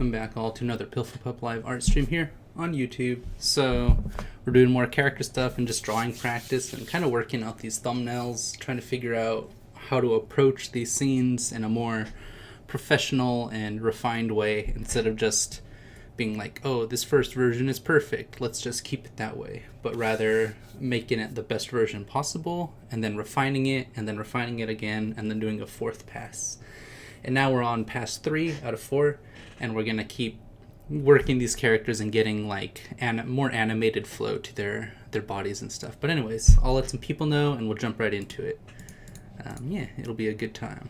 welcome back all to another Pilferpup live art stream here on YouTube. So we're doing more character stuff and just drawing practice and kind of working out these thumbnails, trying to figure out how to approach these scenes in a more professional and refined way instead of just being like, oh, this first version is perfect, let's just keep it that way, but rather making it the best version possible and then refining it and then refining it again and then doing a fourth pass. And now we're on pass 3 out of 4, and we're gonna keep working these characters and getting like more animated flow to their bodies and stuff. But anyways, I'll let some people know and we'll jump right into it. Yeah, it'll be a good time.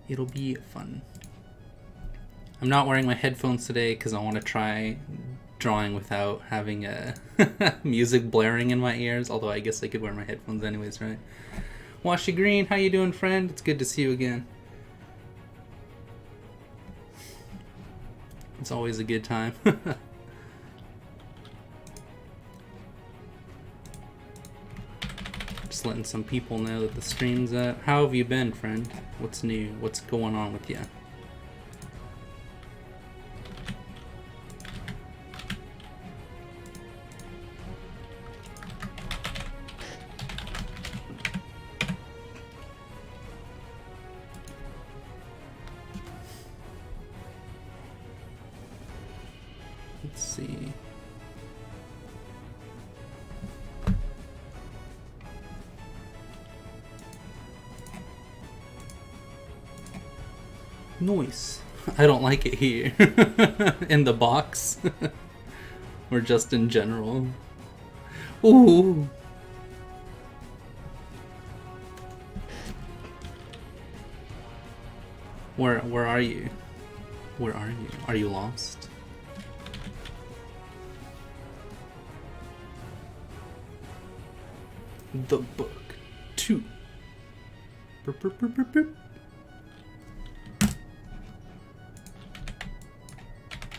It'll be fun. I'm not wearing my headphones today because I want to try drawing without having music blaring in my ears, although I guess I could wear my headphones anyways, right? Washy Green, how you doing, friend? It's good to see you again. It's always a good time. Just letting some people know that the stream's up. How have you been, friend? What's new? What's going on with you? Let's see. Nice. I don't like it here. In the box. Or just in general. Ooh. Where are you? Where are you? Are you lost? The book 2. Burp, burp, burp, burp, burp.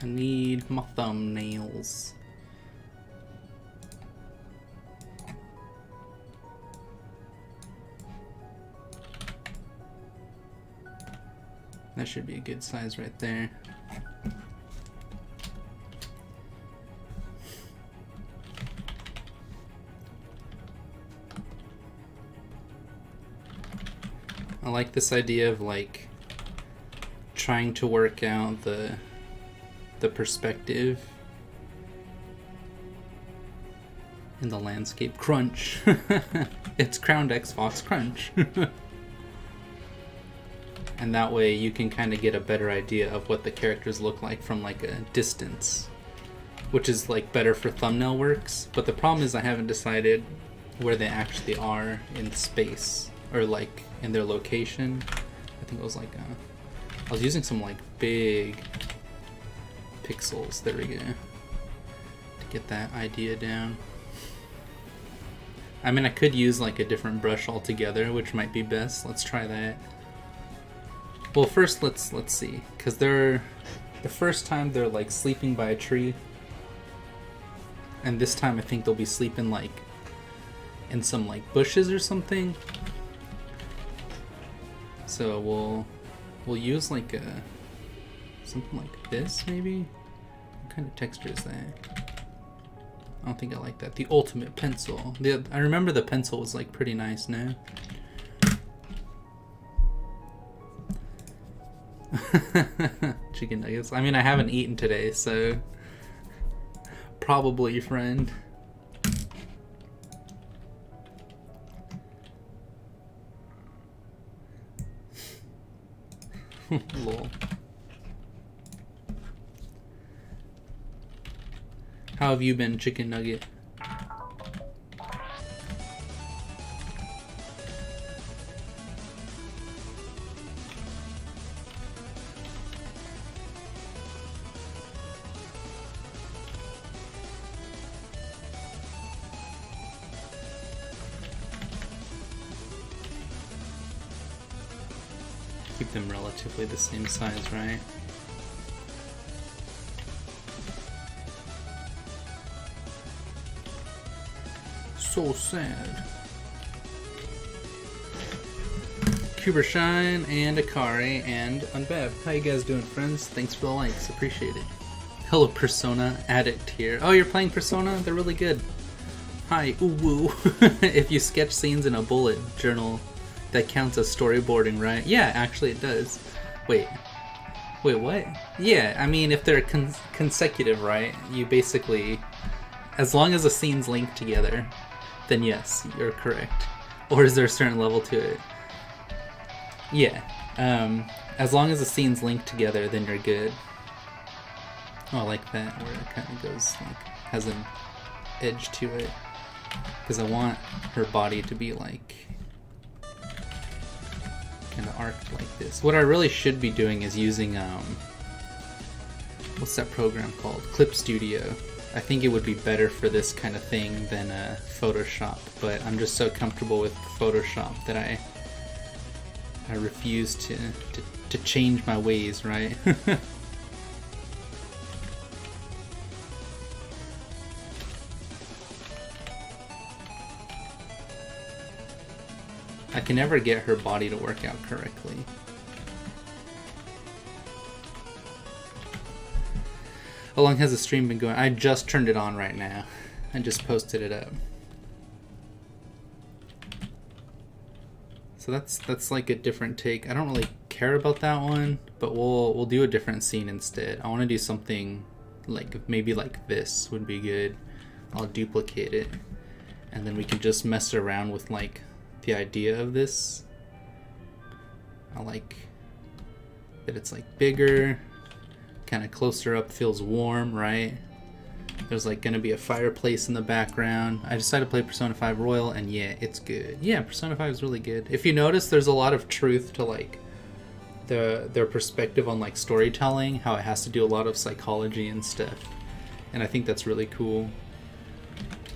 I need my thumbnails. That should be a good size right there. I like this idea of like trying to work out the perspective in the landscape crunch. It's Crowned X Fox Crunch. And that way you can kind of get a better idea of what the characters look like from like a distance, which is like better for thumbnail works. But the problem is I haven't decided where they actually are in space or like in their location. I think it was like I was using some like big pixels. There we go. To get that idea down. I mean, I could use like a different brush altogether, which might be best. Let's try that. Well, first let's see, because they're the first time they're like sleeping by a tree, and this time I think they'll be sleeping like in some like bushes or something. So we'll use like something like this maybe. What kind of texture is that? I don't think I like that. The ultimate pencil. I remember the pencil was like pretty nice now. Chicken nuggets. I mean, I haven't eaten today, so probably, friend. Lol. How have you been, chicken nugget? Keep them relatively the same size, right? So sad. Kubershine and Akari and Unbab. How you guys doing, friends? Thanks for the likes. Appreciate it. Hello, Persona Addict here. Oh, you're playing Persona? They're really good. Hi, ooh woo. If you sketch scenes in a bullet journal, that counts as storyboarding, right? Yeah, actually it does. Wait, what? Yeah, I mean, if they're consecutive, right? You basically, as long as the scenes link together, then yes, you're correct. Or is there a certain level to it? Yeah, as long as the scenes link together, then you're good. Oh, I like that, where it kind of goes, like, has an edge to it. Because I want her body to be, like, kind of arced like this. What I really should be doing is using, what's that program called? Clip Studio. I think it would be better for this kind of thing than Photoshop, but I'm just so comfortable with Photoshop that I refuse to change my ways, right? I can never get her body to work out correctly. How long has the stream been going? I just turned it on right now. I just posted it up. So that's like a different take. I don't really care about that one, but we'll do a different scene instead. I want to do something like maybe like this would be good. I'll duplicate it, and then we can just mess around with like the idea of this. I like that it's like bigger, kind of closer up, feels warm, right? There's like gonna be a fireplace in the background. I decided to play Persona 5 Royal, and yeah, it's good. Yeah, Persona 5 is really good. If you notice, there's a lot of truth to like their perspective on like storytelling, how it has to do a lot of psychology and stuff, and I think that's really cool.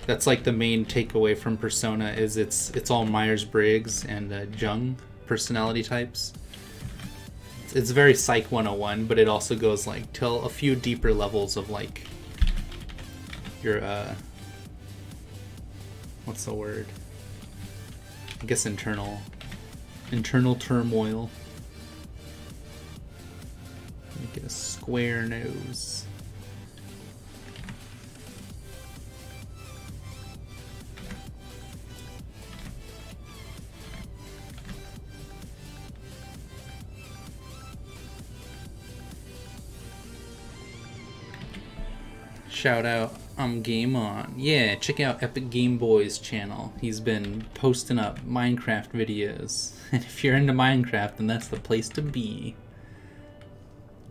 That's like the main takeaway from Persona is it's all Myers-Briggs and Jung personality types. It's very Psych 101, but it also goes like to a few deeper levels of like your what's the word? I guess internal turmoil. Make it a square nose. Shout out, I'm Game On. Yeah, check out Epic Game Boy's channel. He's been posting up Minecraft videos. And if you're into Minecraft, then that's the place to be.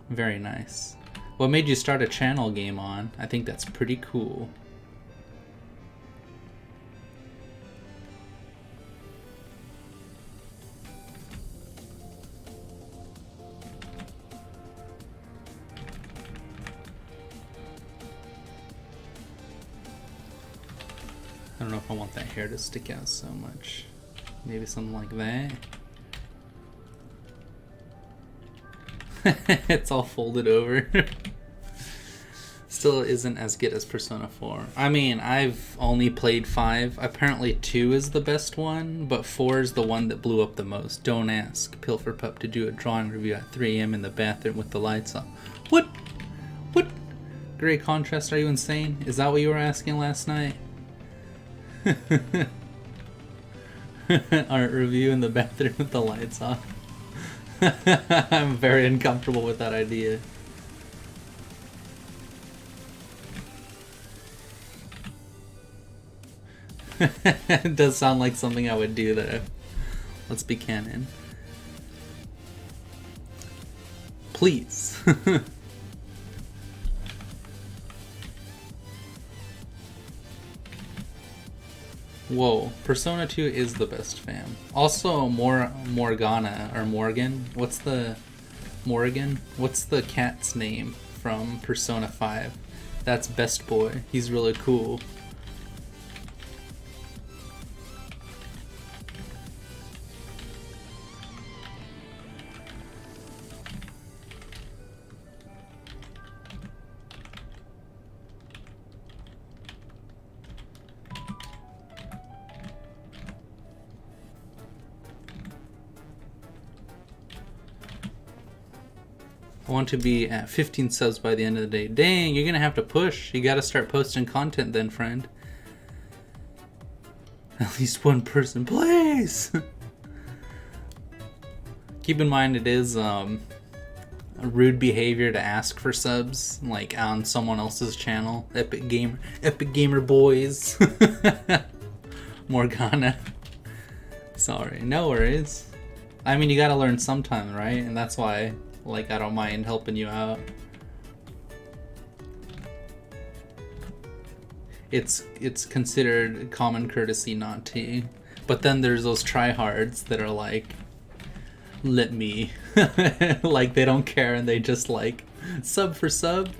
Very nice. What made you start a channel, Game On? I think that's pretty cool. I don't know if I want that hair to stick out so much. Maybe something like that. It's all folded over. Still isn't as good as Persona 4. I mean, I've only played 5. Apparently 2 is the best one, but 4 is the one that blew up the most. Don't ask Pilferpup to do a drawing review at 3 AM in the bathroom with the lights off. What? What? Great contrast, are you insane? Is that what you were asking last night? Art review in the bathroom with the lights off. I'm very uncomfortable with that idea. It does sound like something I would do though. Let's be canon. Please. Whoa, Persona 2 is the best, fam. Also, Morgana, or Morgan. What's the cat's name from Persona 5? That's Best Boy. He's really cool. want to be at 15 subs by the end of the day. Dang, you're gonna have to push. You gotta start posting content then, friend. At least one person, please! Keep in mind it is a rude behavior to ask for subs, like on someone else's channel. Epic Gamer Boys. Morgana. Sorry, no worries. I mean, you gotta learn sometime, right? And that's why, like, I don't mind helping you out. It's considered common courtesy not to. But then there's those tryhards that are like, let me. Like, they don't care and they just like, sub for sub.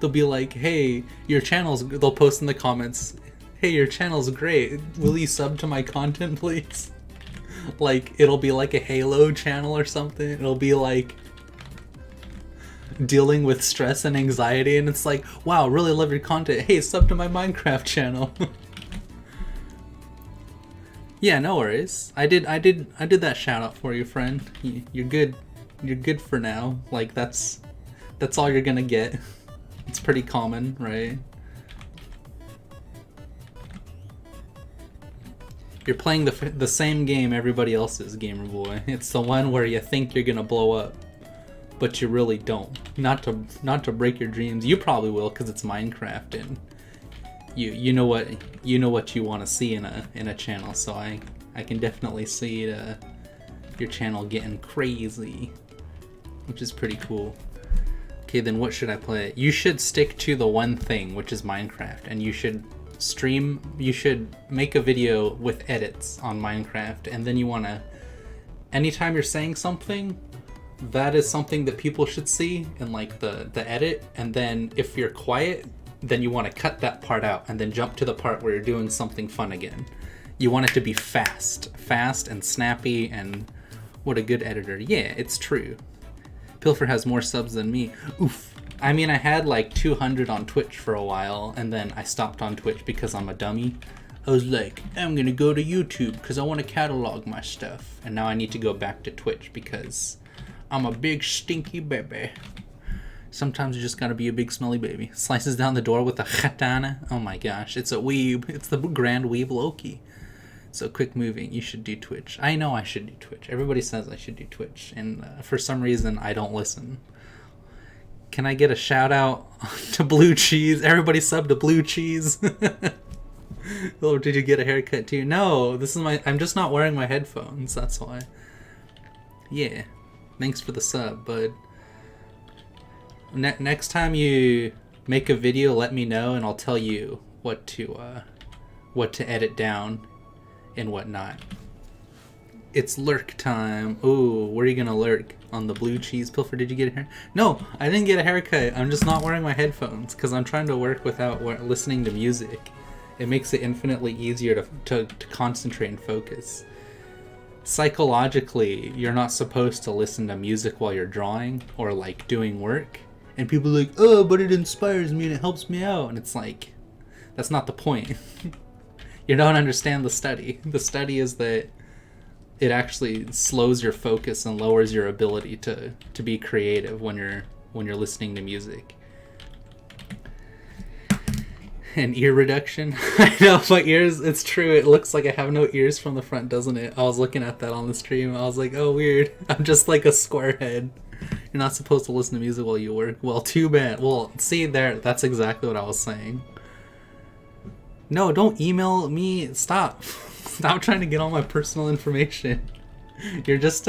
They'll be like, hey, your channel's, they'll post in the comments, hey, your channel's great. Will you sub to my content, please? Like, it'll be like a Halo channel or something. It'll be like dealing with stress and anxiety, and it's like, wow, really love your content. Hey, sub to my Minecraft channel. Yeah, no worries. I did that shout out for you, friend. You're good. You're good for now. Like, that's all you're gonna get. It's pretty common, right? You're playing the same game everybody else is, gamer boy. It's the one where you think you're gonna blow up, but you really don't. Not to break your dreams. You probably will, because it's Minecraft and you know what you want to see in a channel. So I can definitely see your channel getting crazy, which is pretty cool. Okay, then what should I play? You should stick to the one thing, which is Minecraft, and you should make a video with edits on Minecraft, and then you want to, anytime you're saying something, that is something that people should see in like the edit, and then if you're quiet, then you want to cut that part out and then jump to the part where you're doing something fun again. You want it to be fast and snappy, and what a good editor. Yeah, it's true. Pilfer has more subs than me. Oof. I mean, I had like 200 on Twitch for a while, and then I stopped on Twitch because I'm a dummy. I was like, I'm gonna go to YouTube because I want to catalog my stuff. And now I need to go back to Twitch because I'm a big stinky baby. Sometimes you just gotta be a big smelly baby. Slices down the door with a katana. Oh my gosh, it's a weeb. It's the grand weeb Loki. So quick moving, you should do Twitch. I know I should do Twitch. Everybody says I should do Twitch, and for some reason I don't listen. Can I get a shout out to Blue Cheese? Everybody sub to Blue Cheese. Or did you get a haircut too? No, this is I'm just not wearing my headphones, that's why. Yeah, thanks for the sub, bud. Next time you make a video, let me know, and I'll tell you what to edit down and whatnot. It's lurk time. Ooh, where are you gonna lurk? On the Blue Cheese? Pilfer, did you get a hair? No, I didn't get a haircut. I'm just not wearing my headphones because I'm trying to work without listening to music. It makes it infinitely easier to concentrate and focus. Psychologically, you're not supposed to listen to music while you're drawing or like doing work. And people are like, oh, but it inspires me and it helps me out. And it's like, that's not the point. You don't understand the study. The study is that it actually slows your focus and lowers your ability to be creative when you're listening to music. And ear reduction. I know, my ears, it's true. It looks like I have no ears from the front, doesn't it? I was looking at that on the stream. I was like, oh, weird. I'm just like a square head. You're not supposed to listen to music while you work. Well, too bad. Well, see there, that's exactly what I was saying. No, don't email me. Stop. Stop trying to get all my personal information. You're just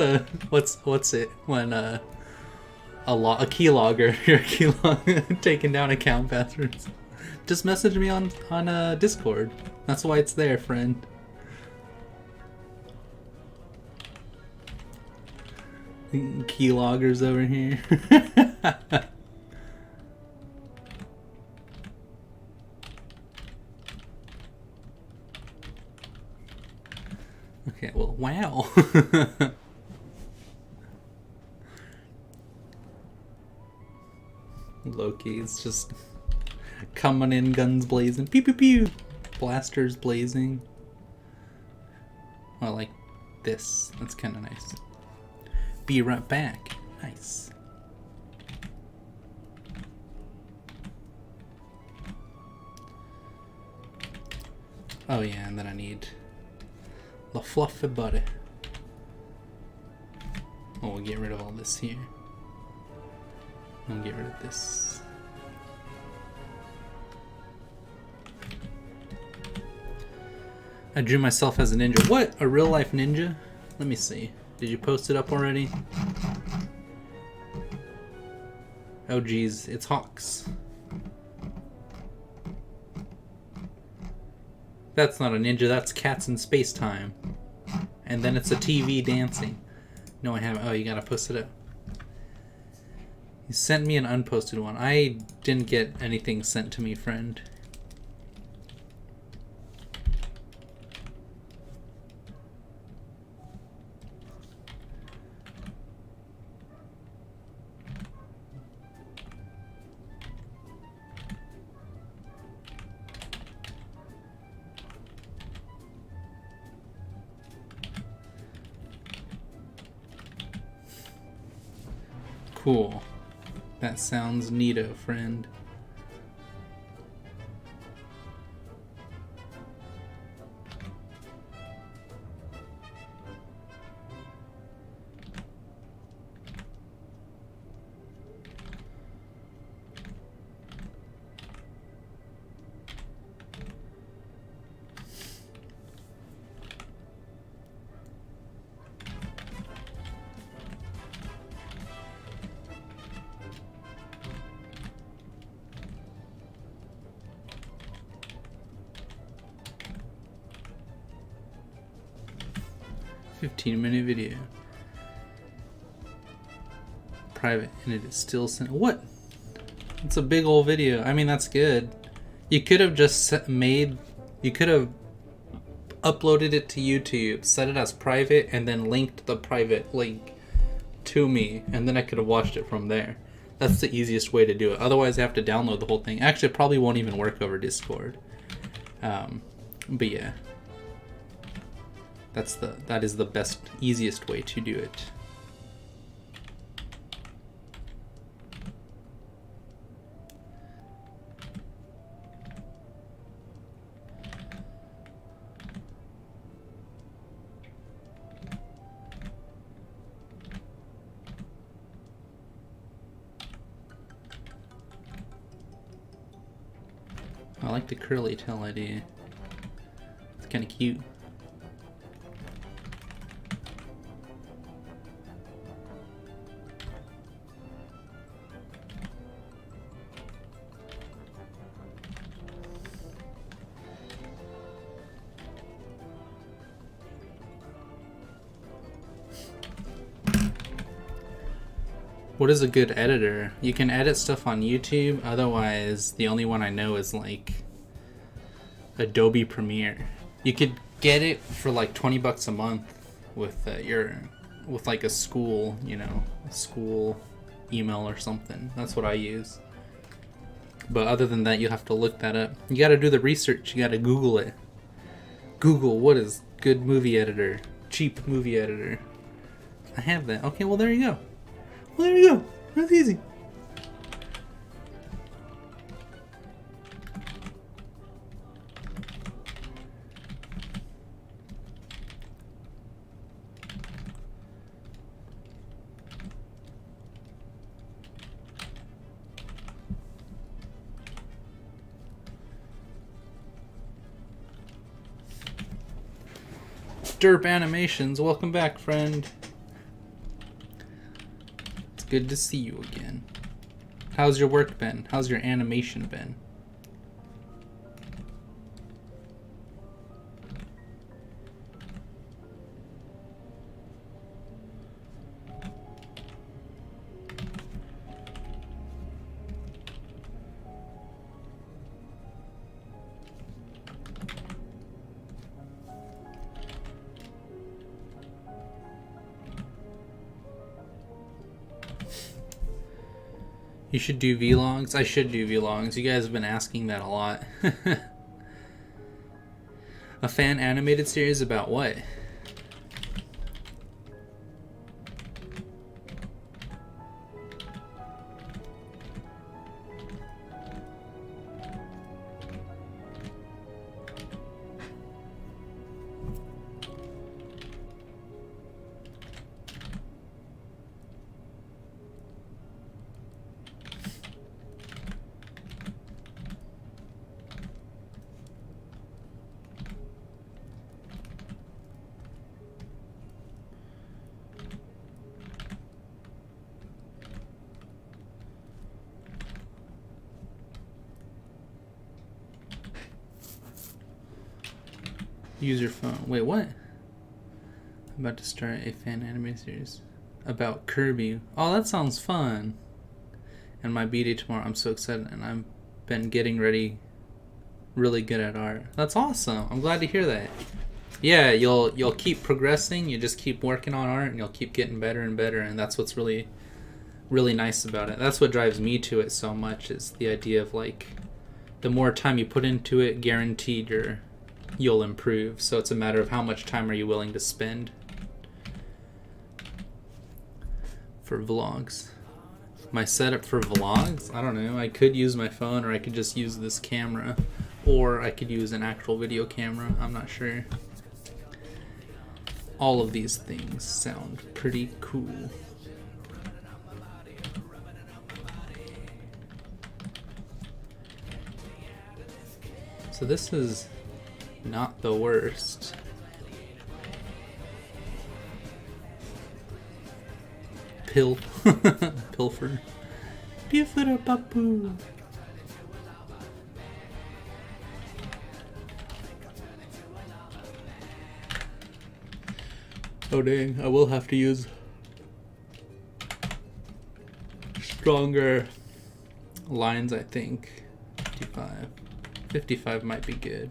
what's it when a keylogger. You're a keylogger taking down account passwords. Just message me on Discord. That's why it's there, friend. Keyloggers over here. Okay, well, wow. Loki's just coming in, guns blazing. Pew pew pew. Blasters blazing. I like this. That's kind of nice. Be right back. Nice. Oh yeah, and then I need the fluffy buddy. Oh, we'll get rid of all this here. We'll get rid of this. I drew myself as a ninja. What? A real life ninja? Let me see. Did you post it up already? Oh geez, it's hawks. That's not a ninja, that's cats in space time. And then it's a TV dancing. No, I haven't. Oh, you gotta post it up. You sent me an unposted one. I didn't get anything sent to me, friend. Cool. That sounds neato, friend. -minute video. Private, and it is still sent. What? It's a big old video. I mean, that's good. You could have just you could have uploaded it to YouTube, set it as private, and then linked the private link to me, and then I could have watched it from there. That's the easiest way to do it. Otherwise, I have to download the whole thing. Actually, it probably won't even work over Discord. But yeah. That is the best, easiest way to do it. I like the curly tail idea. It's kind of cute. What is a good editor? You can edit stuff on YouTube, otherwise the only one I know is like Adobe Premiere. You could get it for like 20 bucks a month with with like a school, you know, a school email or something. That's what I use. But other than that, you have to look that up. You gotta do the research, you gotta Google it. Google what is good movie editor, cheap movie editor. I have that. Okay, well there you go. Well, there you go. That's easy. Derp Animations, welcome back, friend. Good to see you again. How's your work been? How's your animation been? You should do vlogs. I should do vlogs. You guys have been asking that a lot. A fan animated series about what? Use your phone. Wait, what? I'm about to start a fan anime series about Kirby. Oh, that sounds fun. And my B-Day tomorrow. I'm so excited, and I've been getting ready really good at art. That's awesome. I'm glad to hear that. Yeah, you'll keep progressing. You just keep working on art, and you'll keep getting better and better, and that's what's really nice about it. That's what drives me to it so much, is the idea of like the more time you put into it, guaranteed you'll improve. So it's a matter of how much time are you willing to spend for vlogs. My setup for vlogs, I don't know. I could use my phone, or I could just use this camera, or I could use an actual video camera. I'm not sure. All of these things sound pretty cool. So this is not the worst. Pilfer. Pilferpup. Oh dang, I will have to use stronger lines, I think. 55. 55 might be good.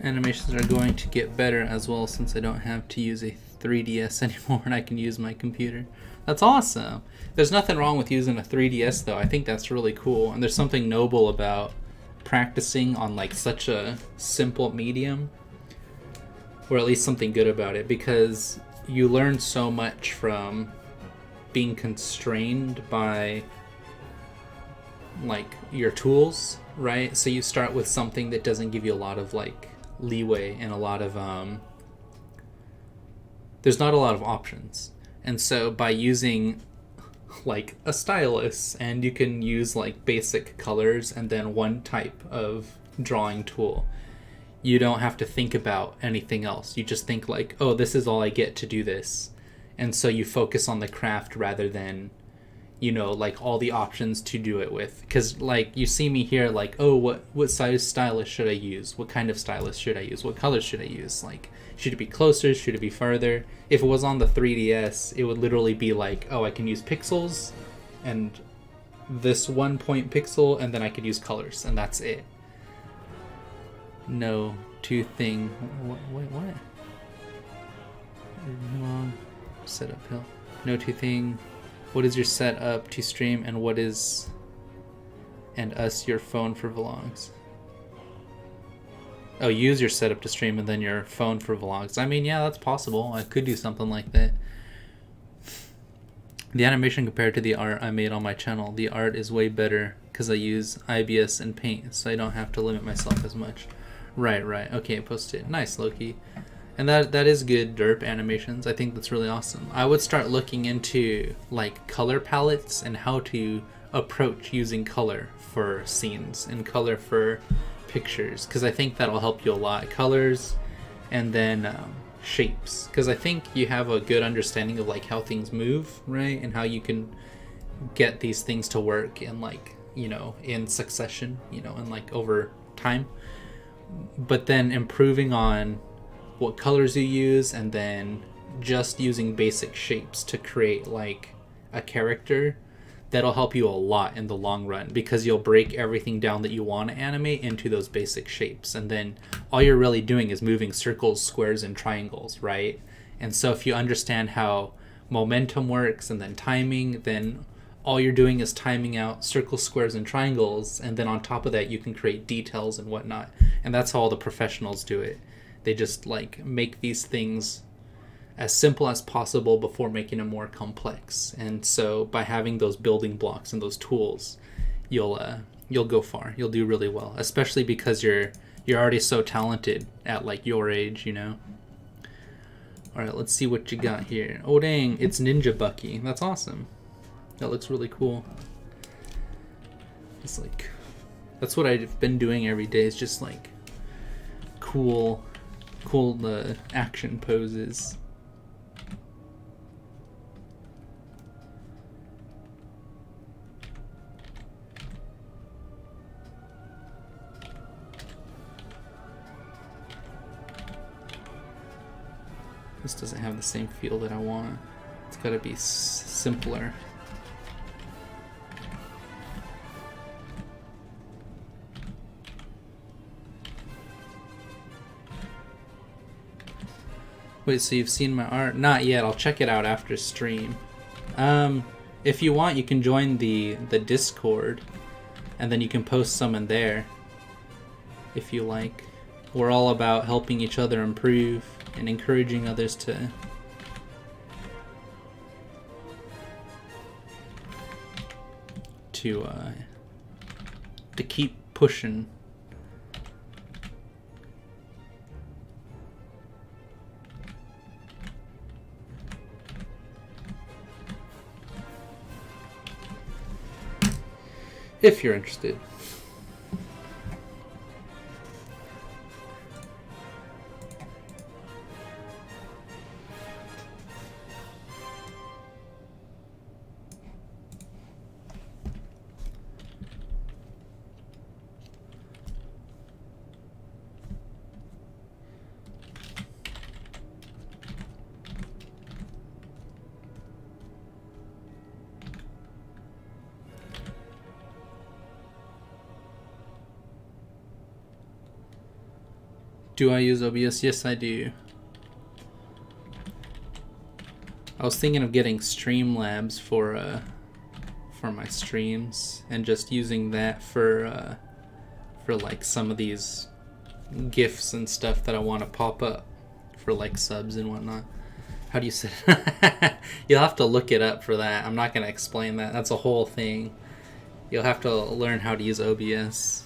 Animations are going to get better as well, since I don't have to use a 3DS anymore and I can use my computer. That's awesome. There's nothing wrong with using a 3DS though. I think that's really cool, and there's something noble about practicing on like such a simple medium, or at least something good about it, because you learn so much from being constrained by like your tools, right? So you start with something that doesn't give you a lot of like leeway and a lot of there's not a lot of options, and so by using like a stylus, and you can use like basic colors and then one type of drawing tool, you don't have to think about anything else. You just think like, oh, this is all I get to do this, and so you focus on the craft rather than, you know, like all the options to do it with. Because like you see me here like, oh, what size stylus should I use? What kind of stylus should I use? What colors should I use? Like, should it be closer? Should it be farther? If it was on the 3DS, it would literally be like, oh, I can use pixels and this 1 point pixel, and then I could use colors, and that's it. No two thing. Wait, what? Wrong setup hill. No two thing. What is your setup to stream, and what is and us your phone for vlogs? Oh, use your setup to stream and then your phone for vlogs. I mean, yeah, that's possible. I could do something like that. The animation compared to the art I made on my channel, the art is way better because I use IBS and Paint, so I don't have to limit myself as much. Right. Okay, post it. Nice, Loki. And that is good, derp animations. I think that's really awesome. I would start looking into like color palettes and how to approach using color for scenes and color for pictures, because I think that'll help you a lot. Colors and then shapes, because I think you have a good understanding of like how things move, right? And how you can get these things to work in like, you know, in succession, you know, and like over time. But then improving on what colors you use, and then just using basic shapes to create like a character, that'll help you a lot in the long run, because you'll break everything down that you want to animate into those basic shapes, and then all you're really doing is moving circles, squares, and triangles, right? And so if you understand how momentum works and then timing, then all you're doing is timing out circles, squares, and triangles, and then on top of that you can create details and whatnot. And that's how all the professionals do it. They just like make these things as simple as possible before making them more complex. And so by having those building blocks and those tools, you'll go far. You'll do really well, especially because you're already so talented at like your age, you know. All right, let's see what you got here. Oh dang, it's Ninja Bucky. That's awesome. That looks really cool. It's like, that's what I've been doing every day, is just like cool action poses. This doesn't have the same feel that I want. It's gotta be simpler. Wait, so you've seen my art? Not yet. I'll check it out after stream. If you want, you can join the Discord, and then you can post some in there if you like. We're all about helping each other improve and encouraging others to keep pushing. If you're interested. Do I use OBS? Yes, I do. I was thinking of getting Streamlabs for my streams and just using that for like some of these GIFs and stuff that I want to pop up for like subs and whatnot. How do you say it? You'll have to look it up for that. I'm not going to explain that. That's a whole thing. You'll have to learn how to use OBS.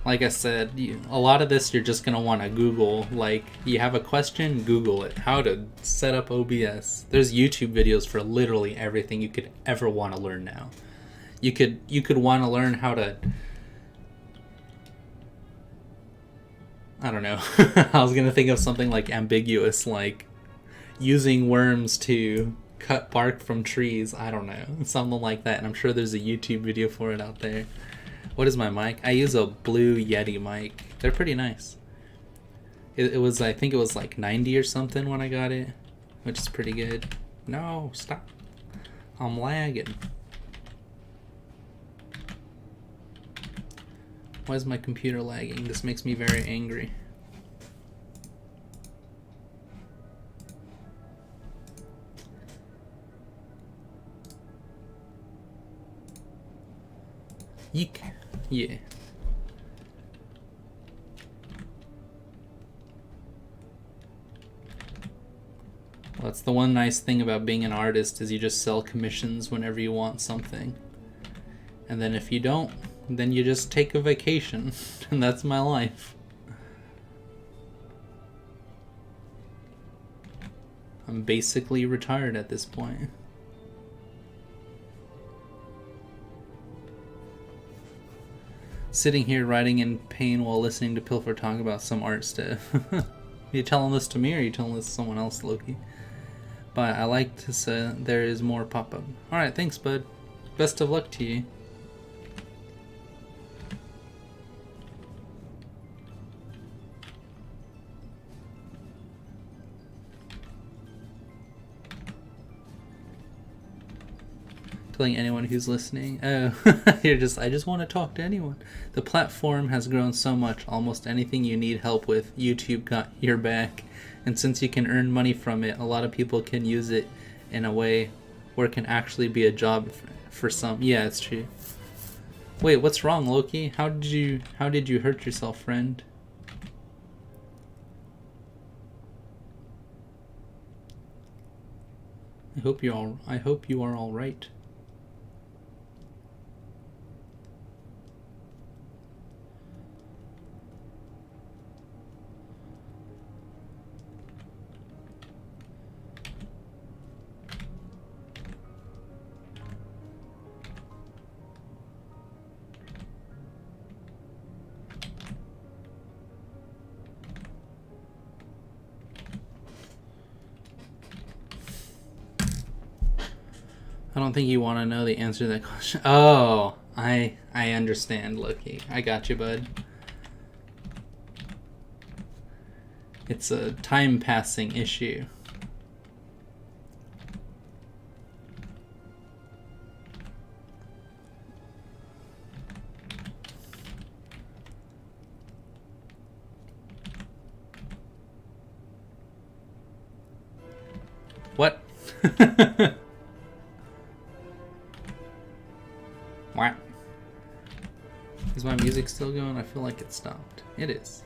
Like I said, a lot of this you're just going to want to Google. Like, you have a question, Google it. How to set up OBS. There's YouTube videos for literally everything you could ever want to learn now. You could want to learn how to... I don't know. I was going to think of something like ambiguous, like using worms to cut bark from trees. I don't know. Something like that. And I'm sure there's a YouTube video for it out there. What is my mic? I use a Blue Yeti mic. They're pretty nice. It was, I think it was like 90 or something when I got it, which is pretty good. No, stop. I'm lagging. Why is my computer lagging? This makes me very angry. Yeek. Yeah. Well, that's the one nice thing about being an artist, is you just sell commissions whenever you want something. And then if you don't, then you just take a vacation. And that's my life. I'm basically retired at this point. Sitting here writing in pain while listening to Pilfer talk about some art stuff. Are you telling this to me, or are you telling this to someone else, Loki? But I like to say there is more pop-up. Alright, thanks, bud. Best of luck to you. Telling anyone who's listening. Oh, I just want to talk to anyone. The platform has grown so much. Almost anything you need help with, YouTube got your back. And since you can earn money from it, a lot of people can use it in a way where it can actually be a job for some. Yeah, it's true. Wait, what's wrong, Loki? How did you hurt yourself, friend? I hope you are all right. I don't think you want to know the answer to that question. Oh, I understand, Loki. I got you, bud. It's a time passing issue. What? What? Is my music still going? I feel like it stopped. It is.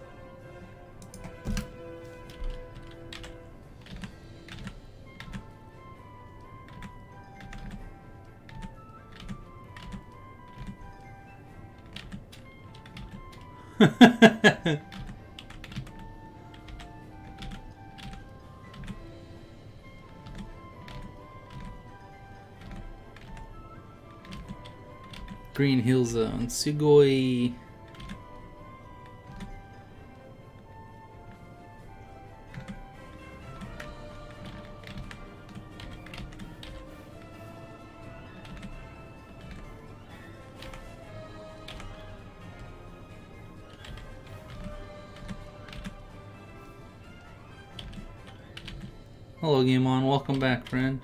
Green Hill Zone, Sugoi. Hello, Game On. Welcome back, friend.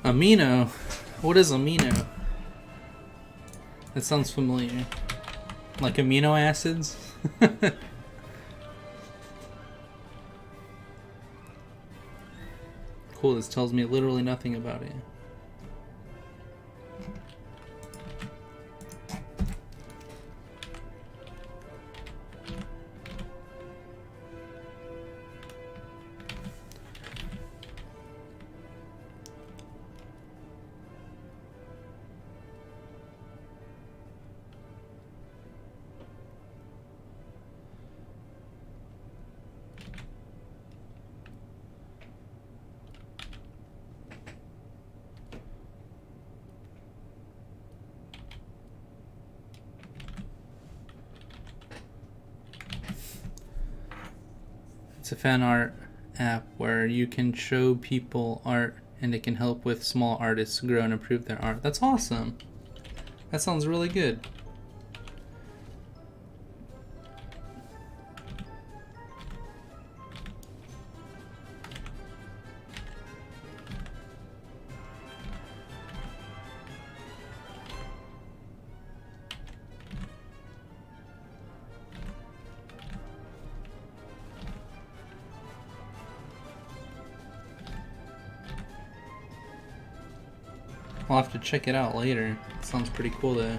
Amino? What is amino? That sounds familiar. Like amino acids? Cool, this tells me literally nothing about it. It's a fan art app where you can show people art and it can help with small artists grow and improve their art. That's awesome. That sounds really good. I'll have to check it out later. It sounds pretty cool though.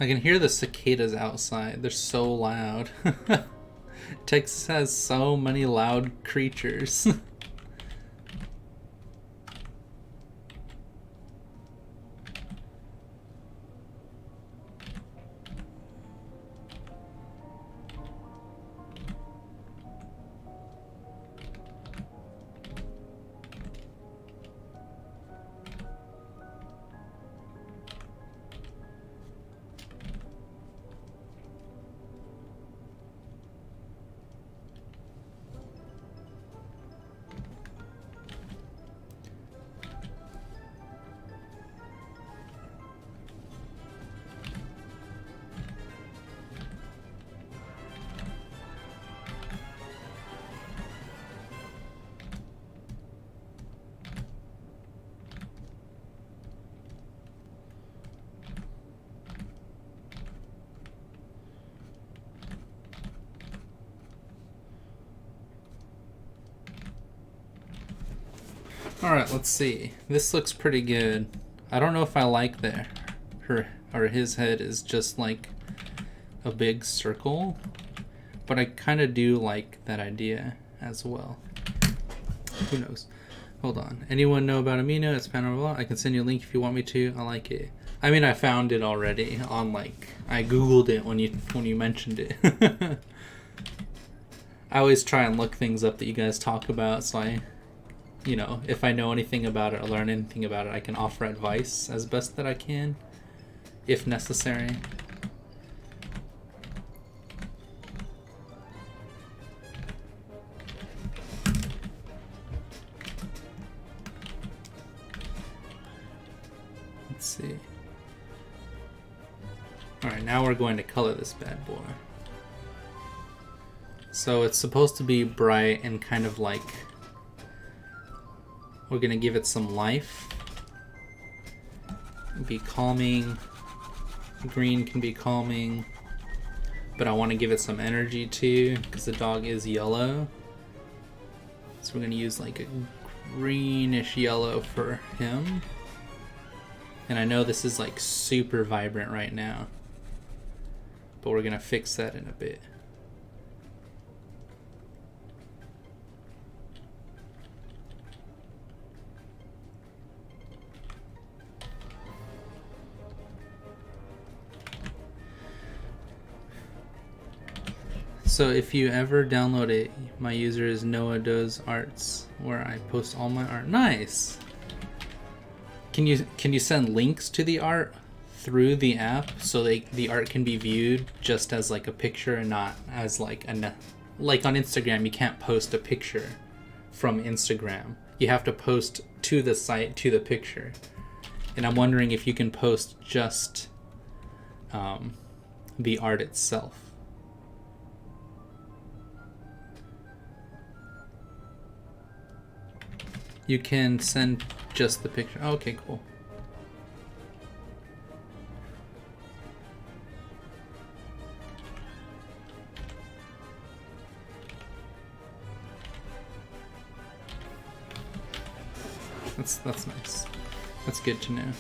I can hear the cicadas outside. They're so loud. Texas has so many loud creatures. Alright, let's see. This looks pretty good. I don't know if I like that his head is just like a big circle, but I kind of do like that idea as well. Who knows? Hold on. Anyone know about Amino? It's Panorama. I can send you a link if you want me to. I like it. I mean, I found it already on I googled it when you mentioned it. I always try and look things up that you guys talk about, so if I know anything about it or learn anything about it, I can offer advice as best that I can, if necessary. Let's see. Alright, now we're going to color this bad boy. So it's supposed to be bright and kind of like... We're going to give it some life. Be calming. Green can be calming. But I want to give it some energy too, because the dog is yellow. So we're going to use like a greenish yellow for him. And I know this is like super vibrant right now, but we're going to fix that in a bit. So if you ever download it, my user is Noah Does Arts, where I post all my art. Nice. Can you send links to the art through the app so the art can be viewed just as like a picture and not as like on Instagram you can't post a picture from Instagram. You have to post to the site to the picture. And I'm wondering if you can post just the art itself. You can send just the picture. Oh, okay, cool. That's nice. That's good to know.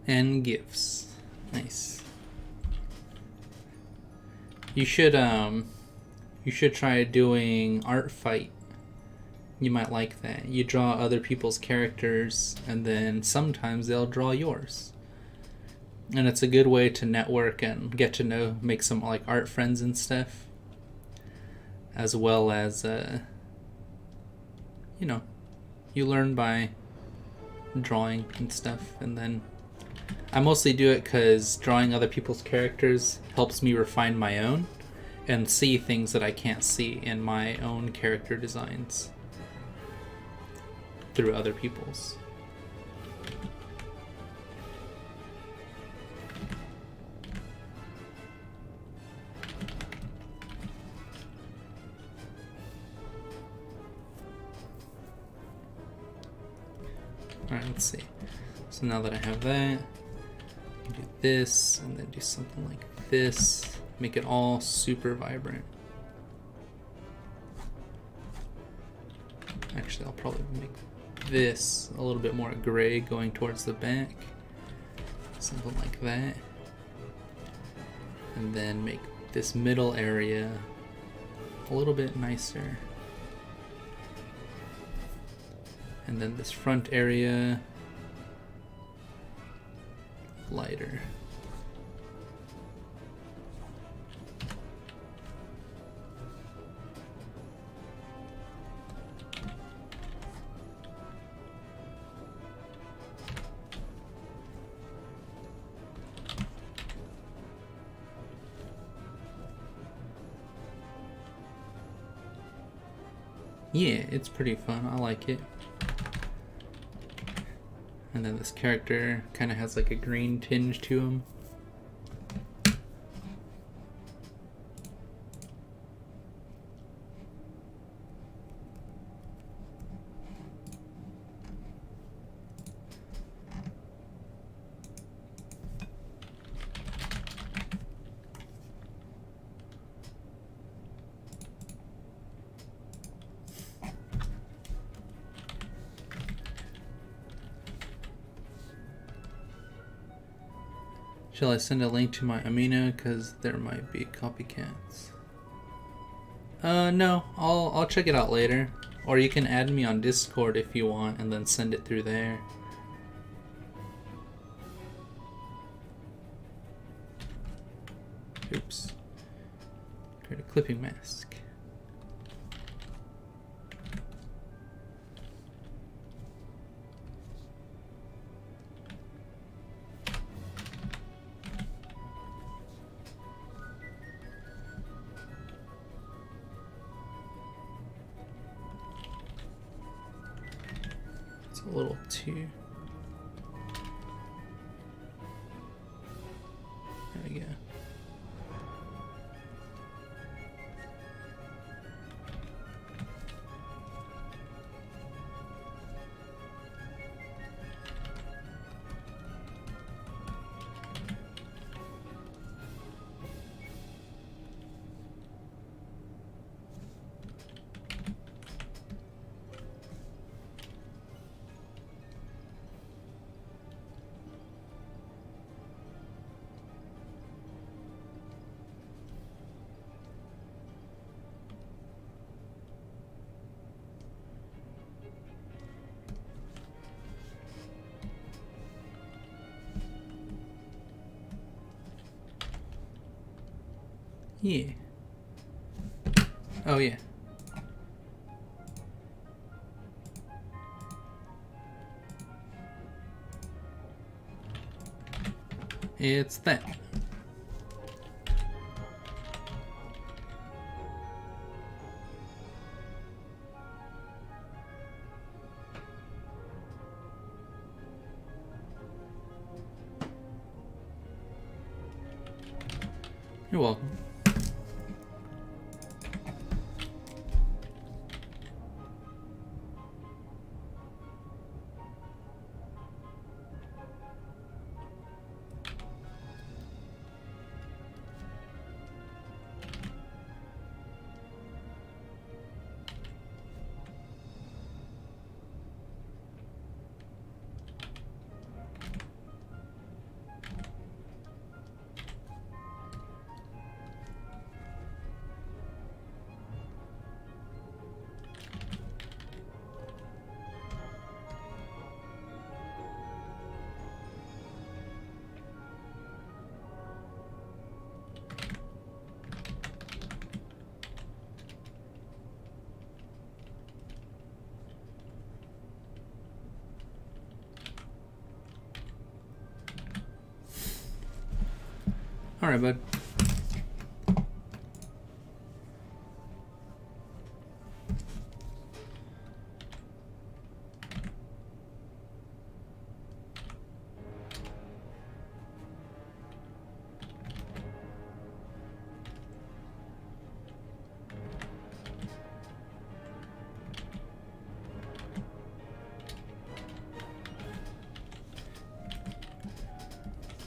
And gifts. Nice. You should try doing art fight. You might like that. You draw other people's characters and then sometimes they'll draw yours. And it's a good way to network and get to know, make some like art friends and stuff. As well as you learn by drawing and stuff. And then I mostly do it because drawing other people's characters helps me refine my own and see things that I can't see in my own character designs through other people's. Alright, let's see. So now that I have that, can do this and then do something like this. Make it all super vibrant. Actually, I'll probably make this a little bit more gray going towards the back. Something like that. And then make this middle area a little bit nicer. And then this front area lighter. Yeah, it's pretty fun. I like it. And then this character kind of has like a green tinge to him. Shall I send a link to my Amino? Because there might be copycats. No, I'll check it out later. Or you can add me on Discord if you want and then send it through there. Oops. Create a clipping mask. A little too. There we go. Yeah. Oh, yeah. It's that. You're welcome. All right, bud.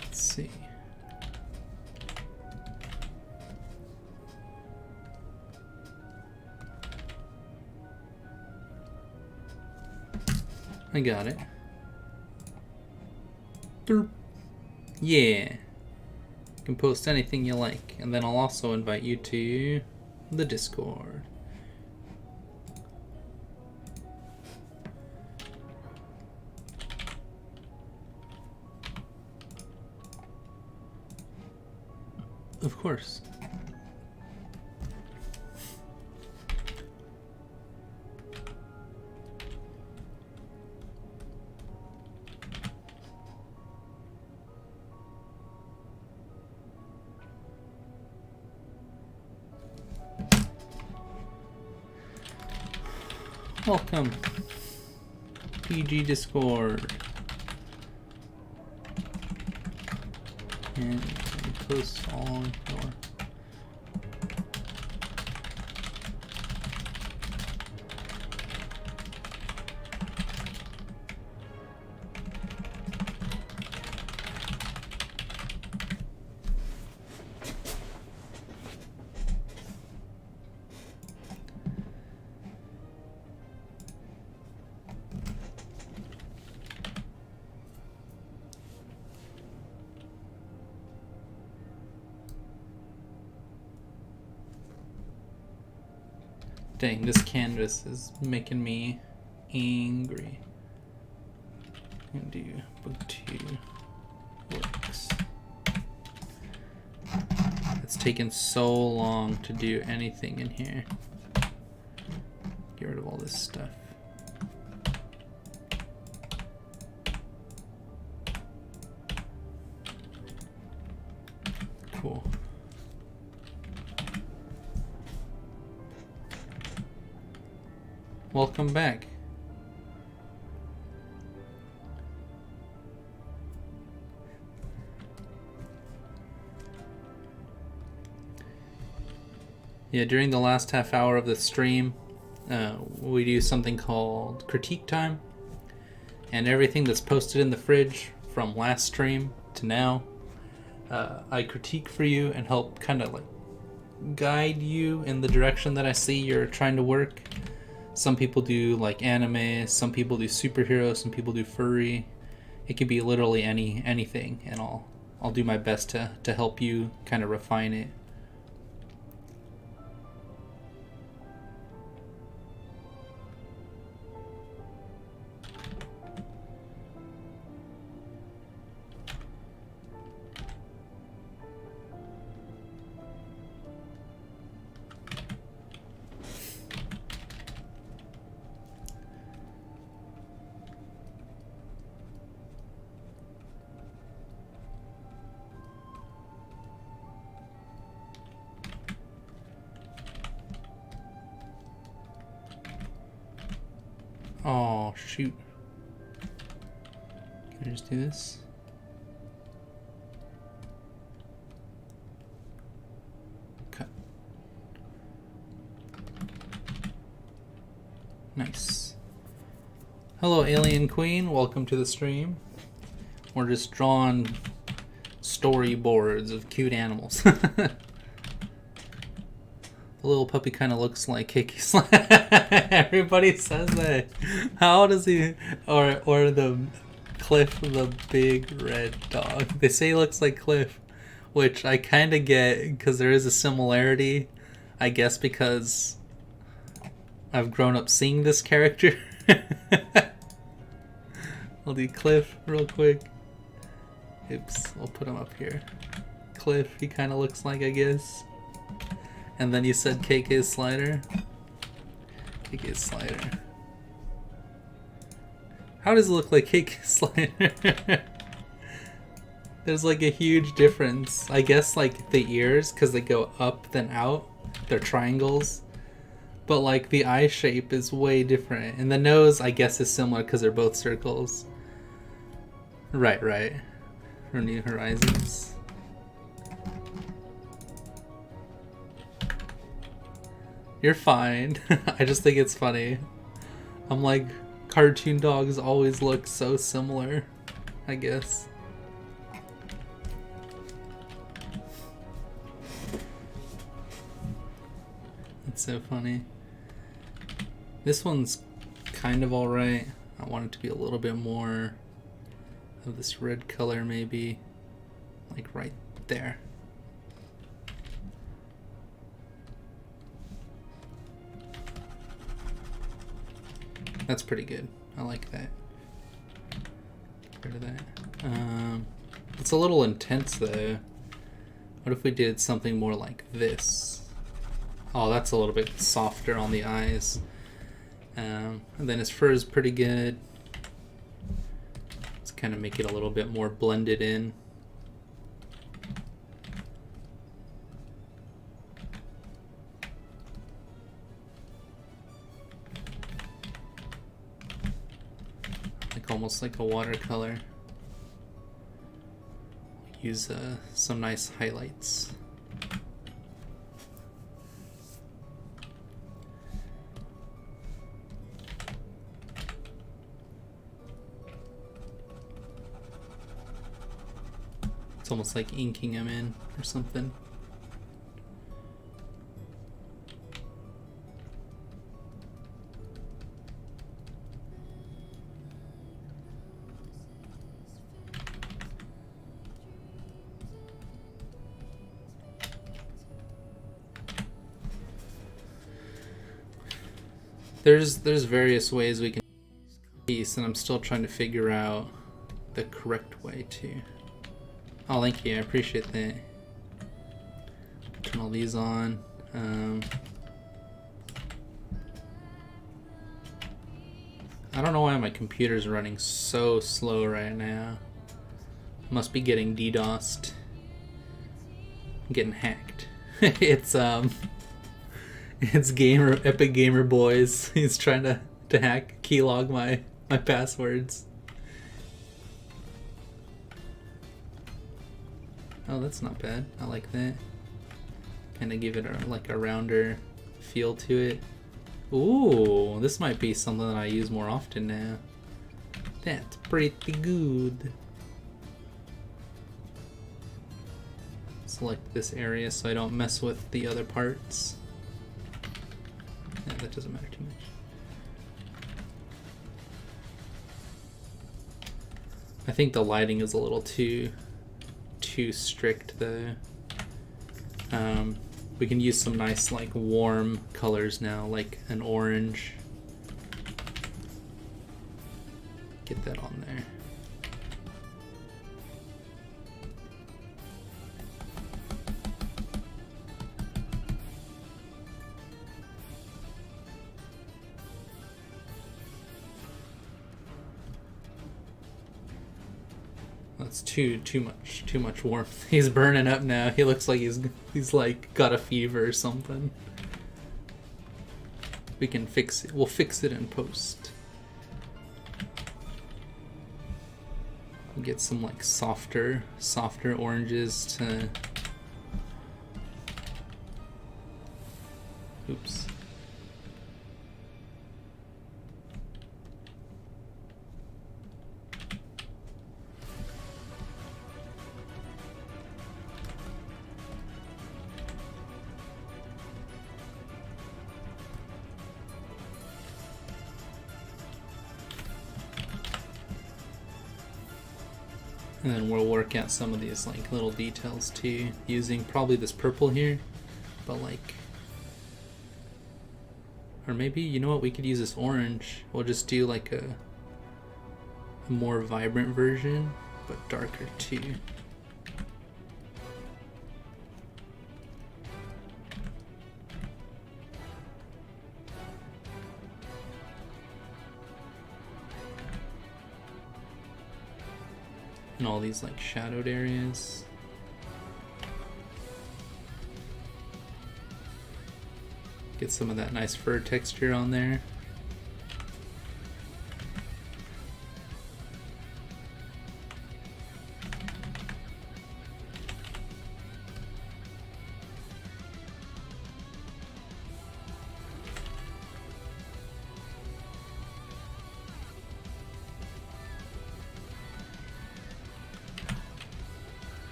Let's I got it. Derp. Yeah. You can post anything you like, and then I'll also invite you to the Discord. Of course. Welcome, PG Discord, and post all your Dang, this canvas is making me angry. And do book 2 works. It's taken so long to do anything in here. Get rid of all this stuff. Cool. Welcome back. Yeah, during the last half hour of the stream, we do something called critique time. And everything that's posted in the fridge from last stream to now, I critique for you and help kind of like guide you in the direction that I see you're trying to work. Some people do like anime, some people do superheroes, some people do furry. It could be literally anything, and I'll do my best to help you kind of refine it. Oh, shoot. Can I just do this? Cut. Nice. Hello, Alien Queen. Welcome to the stream. We're just drawing storyboards of cute animals. The little puppy kind of looks like Kiki Slime. Everybody says that. How does he... Or the Cliff, the big red dog. They say he looks like Cliff, which I kind of get because there is a similarity. I guess because I've grown up seeing this character. I'll do Cliff real quick. Oops, I'll put him up here. Cliff, he kind of looks like, I guess. And then you said KK Slider. KK Slider. How does it look like KK Slider? There's like a huge difference. I guess like the ears, because they go up then out. They're triangles. But like the eye shape is way different. And the nose, I guess, is similar because they're both circles. Right. For New Horizons. You're fine. I just think it's funny. I'm like, cartoon dogs always look so similar, I guess. It's so funny. This one's kind of alright. I want it to be a little bit more of this red color, maybe like right there. That's pretty good. I like that. Get rid of that. It's a little intense though. What if we did something more like this? Oh, that's a little bit softer on the eyes. And then his fur is pretty good. Let's kind of make it a little bit more blended in. Like almost like a watercolor. Use some nice highlights. It's almost like inking them in or something. There's various ways we can piece, and I'm still trying to figure out the correct way to. Oh, thank you. I appreciate that. Turn all these on. I don't know why my computer's running so slow right now. Must be getting DDoSed. I'm getting hacked. It's Epic Gamer Boys. He's trying to hack, keylog my passwords. Oh, that's not bad. I like that. Kind of give it like a rounder feel to it. Ooh, this might be something that I use more often now. That's pretty good. Select this area so I don't mess with the other parts. Yeah, that doesn't matter too much. I think the lighting is a little too strict though. We can use some nice like warm colors now, like an orange. Get that on there. That's too much warmth. He's burning up now. He looks like he's like got a fever or something. We can fix it. We'll fix it in post. We'll get some like softer oranges to. Oops. And then we'll work out some of these like little details too, using probably this purple here, but like, or maybe, you know what, we could use this orange. We'll just do like a more vibrant version, but darker too. And all these like shadowed areas. Get some of that nice fur texture on there.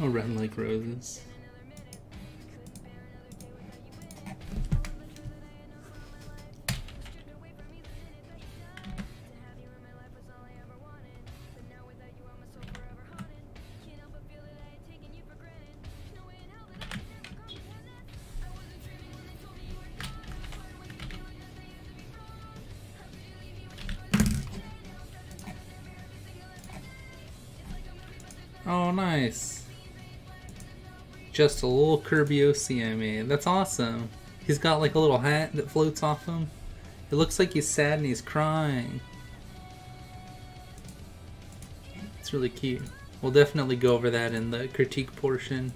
Oh, run like roses. Oh, nice. Just a little Kirby OC I made. That's awesome. He's got like a little hat that floats off him. It looks like he's sad and he's crying. It's really cute. We'll definitely go over that in the critique portion,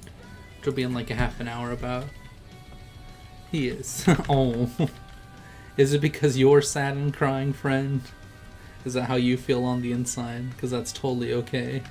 which will be in like a half an hour about. He is. Oh. Is it because you're sad and crying, friend? Is that how you feel on the inside? Because that's totally okay.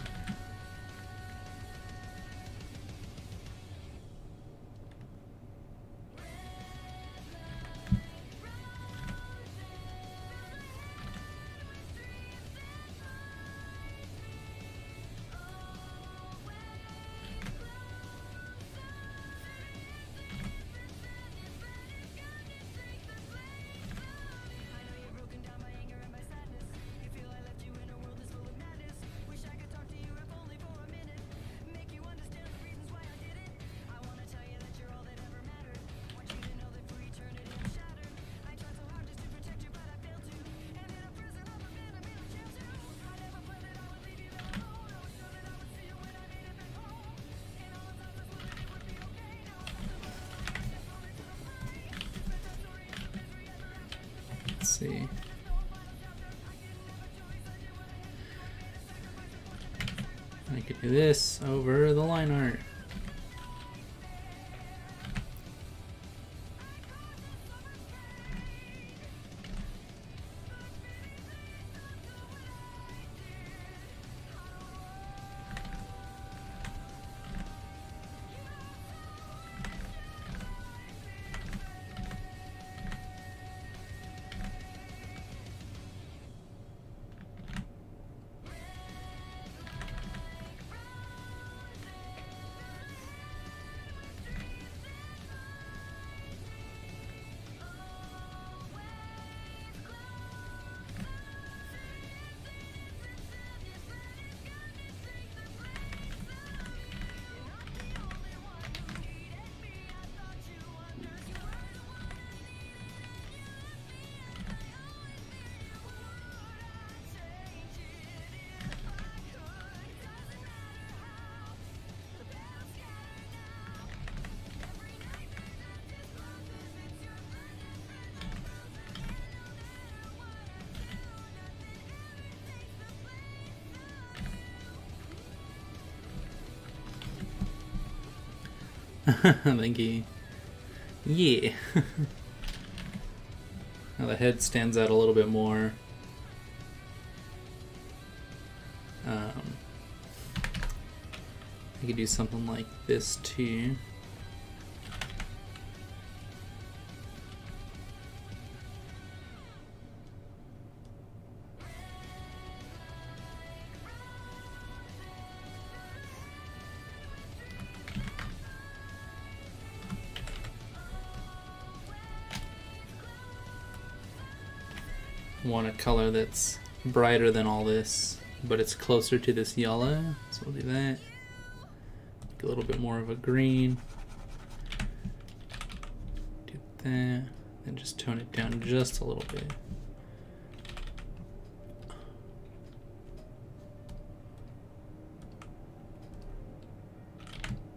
Let's see. I could do this over the line art. Thank you. Yeah. Now the head stands out a little bit more. I could do something like this too. Want a color that's brighter than all this, but it's closer to this yellow, so we'll do that. Make a little bit more of a green. Do that, and just tone it down just a little bit.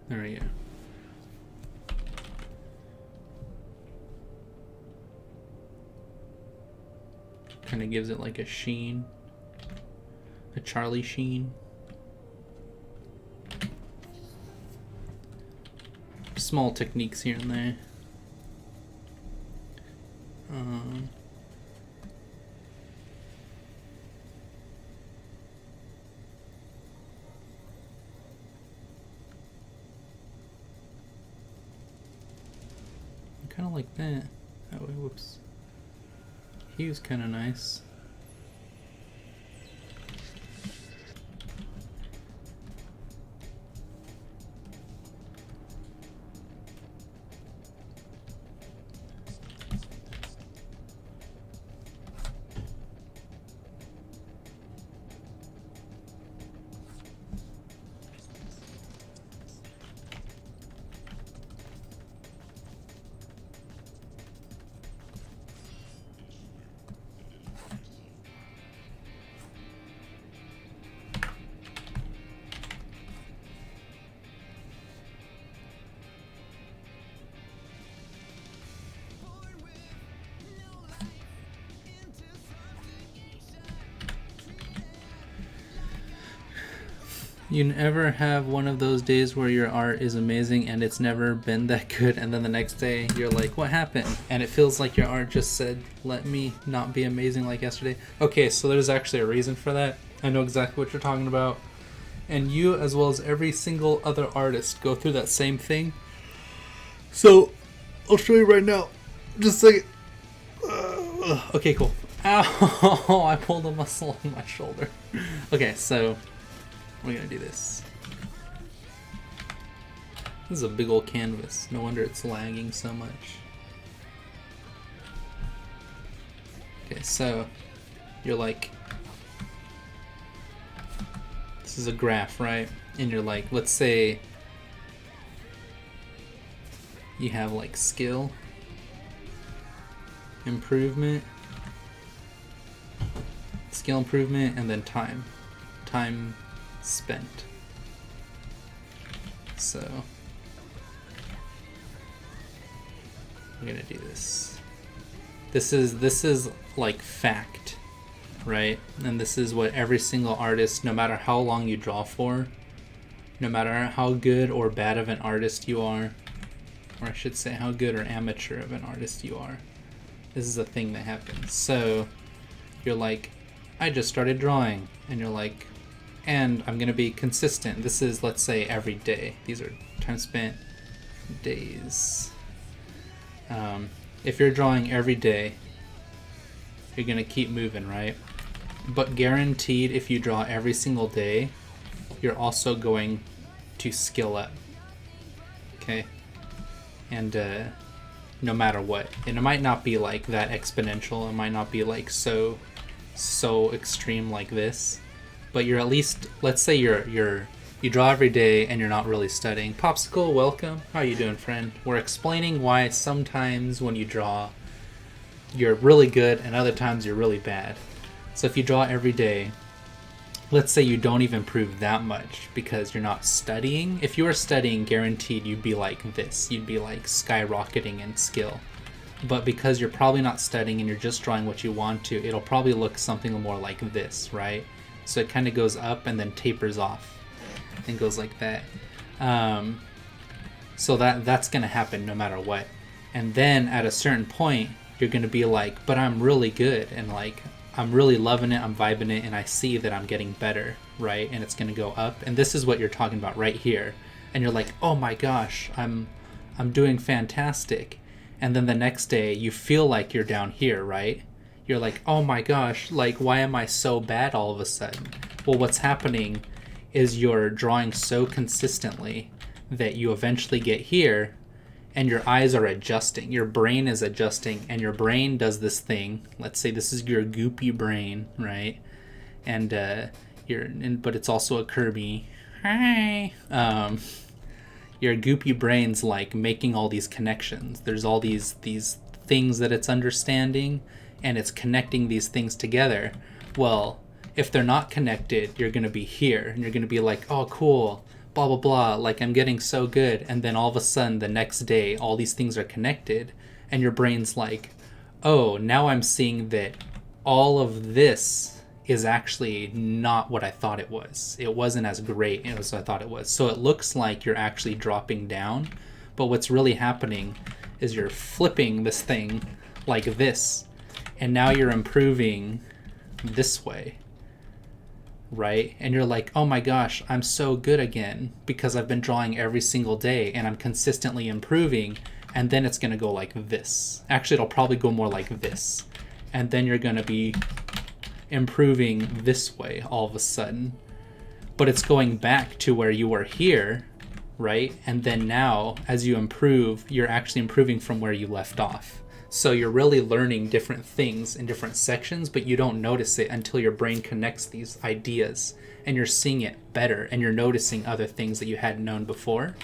There we go. Kind of gives it like a sheen, a Charlie sheen. Small techniques here and there. Kind of like that. That way, whoops. He was kind of nice. You never have one of those days where your art is amazing and it's never been that good, and then the next day you're like, what happened? And it feels like your art just said, let me not be amazing like yesterday. Okay, so there's actually a reason for that. I know exactly what you're talking about. And you, as well as every single other artist, go through that same thing. So, I'll show you right now. Just a second. Okay, cool. Ow! I pulled a muscle on my shoulder. Okay, so we're gonna do this. This is a big old canvas. No wonder it's lagging so much. Okay, so you're like, this is a graph, right? And you're like, let's say you have like skill, improvement, skill improvement, and then time spent. So I'm gonna do this. This is like fact, right? And this is what every single artist, no matter how long you draw for, no matter how good or bad of an artist you are, or I should say how good or amateur of an artist you are, this is a thing that happens. So you're like, I just started drawing, and you're like, and I'm gonna be consistent. This is, let's say, every day. These are time spent days. If you're drawing every day, you're gonna keep moving, right? But guaranteed, if you draw every single day, you're also going to skill up. Okay? And no matter what. And it might not be like that exponential. It might not be like so extreme like this. But you're at least, let's say you draw every day and you're not really studying. Popsicle, welcome. How you doing, friend? We're explaining why sometimes when you draw, you're really good and other times you're really bad. So if you draw every day, let's say you don't even improve that much because you're not studying. If you were studying, guaranteed you'd be like this. You'd be like skyrocketing in skill. But because you're probably not studying and you're just drawing what you want to, it'll probably look something more like this, right? So it kind of goes up and then tapers off and goes like that. So that's going to happen no matter what. And then at a certain point, you're going to be like, but I'm really good. And like, I'm really loving it. I'm vibing it. And I see that I'm getting better, right? And it's going to go up. And this is what you're talking about right here. And you're like, oh my gosh, I'm doing fantastic. And then the next day you feel like you're down here, right? You're like, oh my gosh, like, why am I so bad all of a sudden? Well, what's happening is you're drawing so consistently that you eventually get here and your eyes are adjusting. Your brain is adjusting and your brain does this thing. Let's say this is your goopy brain, right? And but it's also a Kirby. Hi. Your goopy brain's like making all these connections. There's all these things that it's understanding, and it's connecting these things together. Well, if they're not connected, you're going to be here, and you're going to be like, oh, cool, blah, blah, blah, like I'm getting so good. And then all of a sudden, the next day, all these things are connected, and your brain's like, oh, now I'm seeing that all of this is actually not what I thought it was. It wasn't as great as I thought it was. So it looks like you're actually dropping down, but what's really happening is you're flipping this thing like this, and now you're improving this way, right? And you're like, oh my gosh, I'm so good again because I've been drawing every single day and I'm consistently improving. And then it's going to go like this. Actually, it'll probably go more like this. And then you're going to be improving this way all of a sudden. But it's going back to where you were here, right? And then now, as you improve, you're actually improving from where you left off. So you're really learning different things in different sections, but you don't notice it until your brain connects these ideas and you're seeing it better and you're noticing other things that you hadn't known before.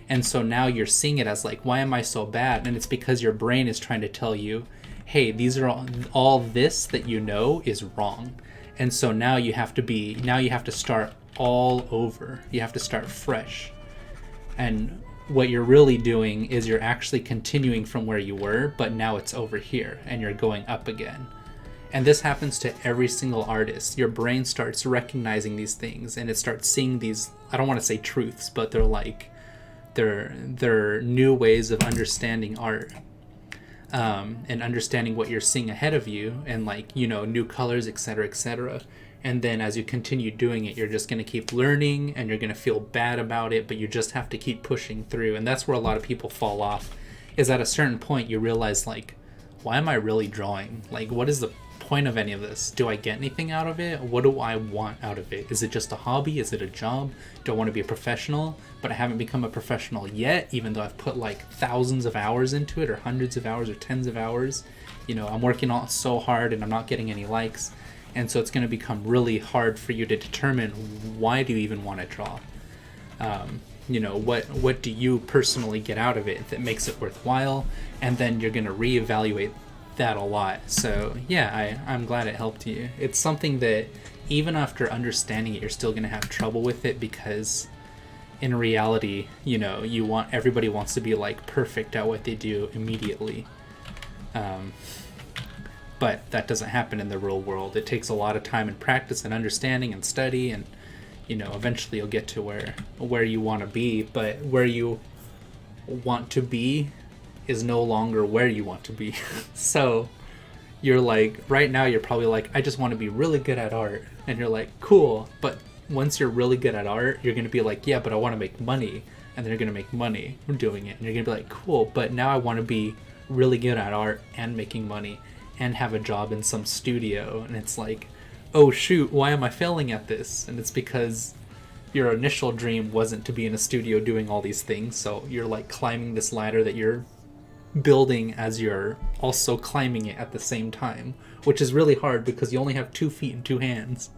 And so now you're seeing it as like, why am I so bad? And it's because your brain is trying to tell you, hey, these are all this that you know is wrong. And so now you have to start all over. You have to start fresh. And what you're really doing is you're actually continuing from where you were, but now it's over here and you're going up again. And this happens to every single artist. Your brain starts recognizing these things, and it starts seeing these, I don't want to say truths, but they're like, they're new ways of understanding art. And understanding what you're seeing ahead of you, and like, you know, new colors, etc., etc. And then as you continue doing it, you're just going to keep learning, and you're going to feel bad about it, but you just have to keep pushing through. And that's where a lot of people fall off, is at a certain point you realize, like, why am I really drawing? Like, what is the point of any of this? Do I get anything out of it? What do I want out of it? Is it just a hobby? Is it a job? Do I want to be a professional? But I haven't become a professional yet, even though I've put like thousands of hours into it, or hundreds of hours, or tens of hours. You know, I'm working on so hard and I'm not getting any likes. And so it's going to become really hard for you to determine, why do you even want to draw? You know, what do you personally get out of it that makes it worthwhile? And then you're going to reevaluate that a lot. So yeah, I'm glad it helped you. It's something that even after understanding it, you're still going to have trouble with it, because in reality, you know, everybody wants to be like perfect at what they do immediately. But that doesn't happen in the real world. It takes a lot of time and practice and understanding and study, and you know, eventually you'll get to where you want to be. But where you want to be is no longer where you want to be. So you're like, right now you're probably like, I just want to be really good at art. And you're like, cool. But once you're really good at art, you're going to be like, yeah, but I want to make money. And then you're going to make money from doing it. And you're going to be like, cool, but now I want to be really good at art and making money and have a job in some studio. And it's like, oh shoot, why am I failing at this? And it's because your initial dream wasn't to be in a studio doing all these things. So you're like climbing this ladder that you're building as you're also climbing it at the same time, which is really hard because you only have 2 feet and 2 hands.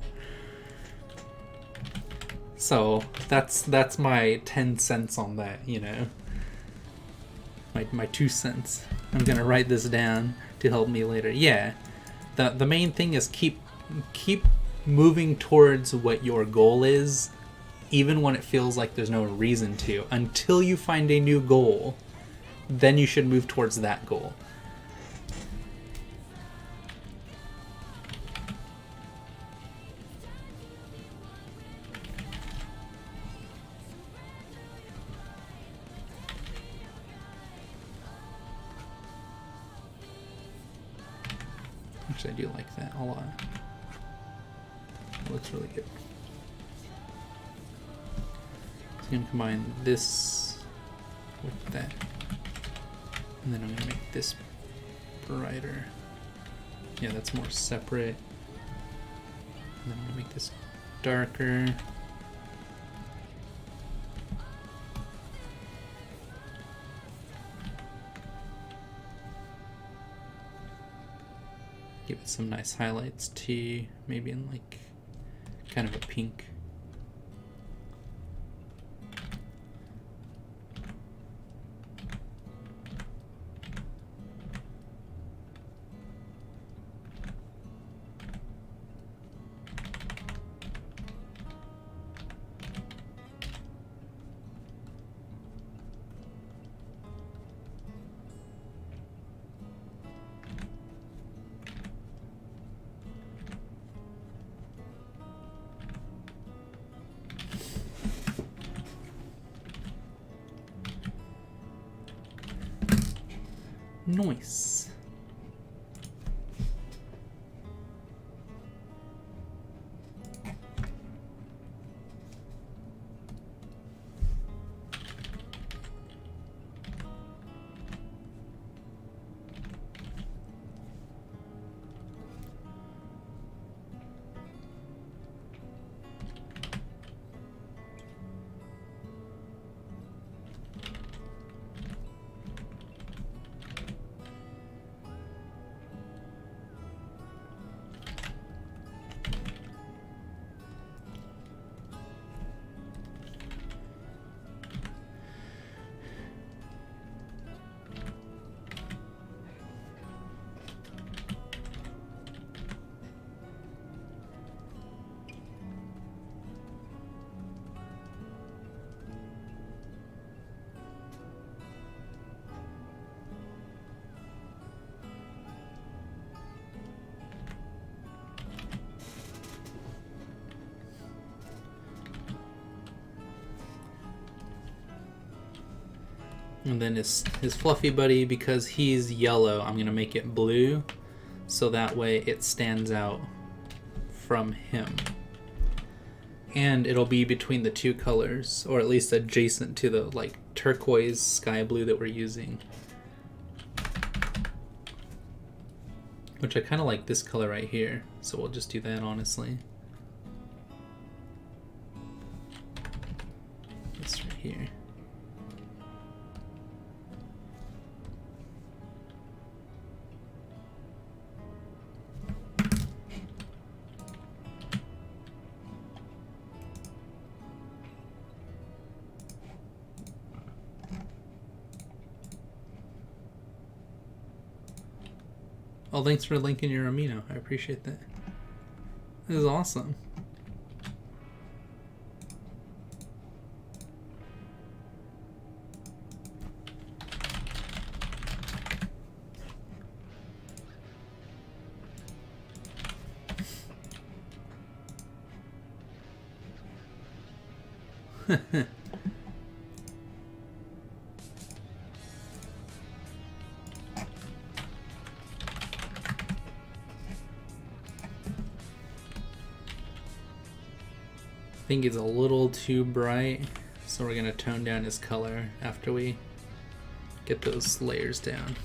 So that's my 10 cents on that, you know, my 2 cents. I'm gonna write this down to help me later. Yeah, the main thing is keep moving towards what your goal is, even when it feels like there's no reason to, until you find a new goal. Then you should move towards that goal. Actually, I do like that a lot. It looks really good. So I'm going to combine this with that. And then I'm going to make this brighter. Yeah, that's more separate. And then I'm going to make this darker. Give it some nice highlights too, maybe in like kind of a pink. Nice. And then his fluffy buddy, because he's yellow, I'm going to make it blue, so that way it stands out from him. And it'll be between the two colors, or at least adjacent to the like turquoise sky blue that we're using. Which I kind of like this color right here, so we'll just do that, honestly. This right here. Oh, thanks for linking your amino. I appreciate that. This is awesome. I think he's a little too bright, so we're going to tone down his color after we get those layers down.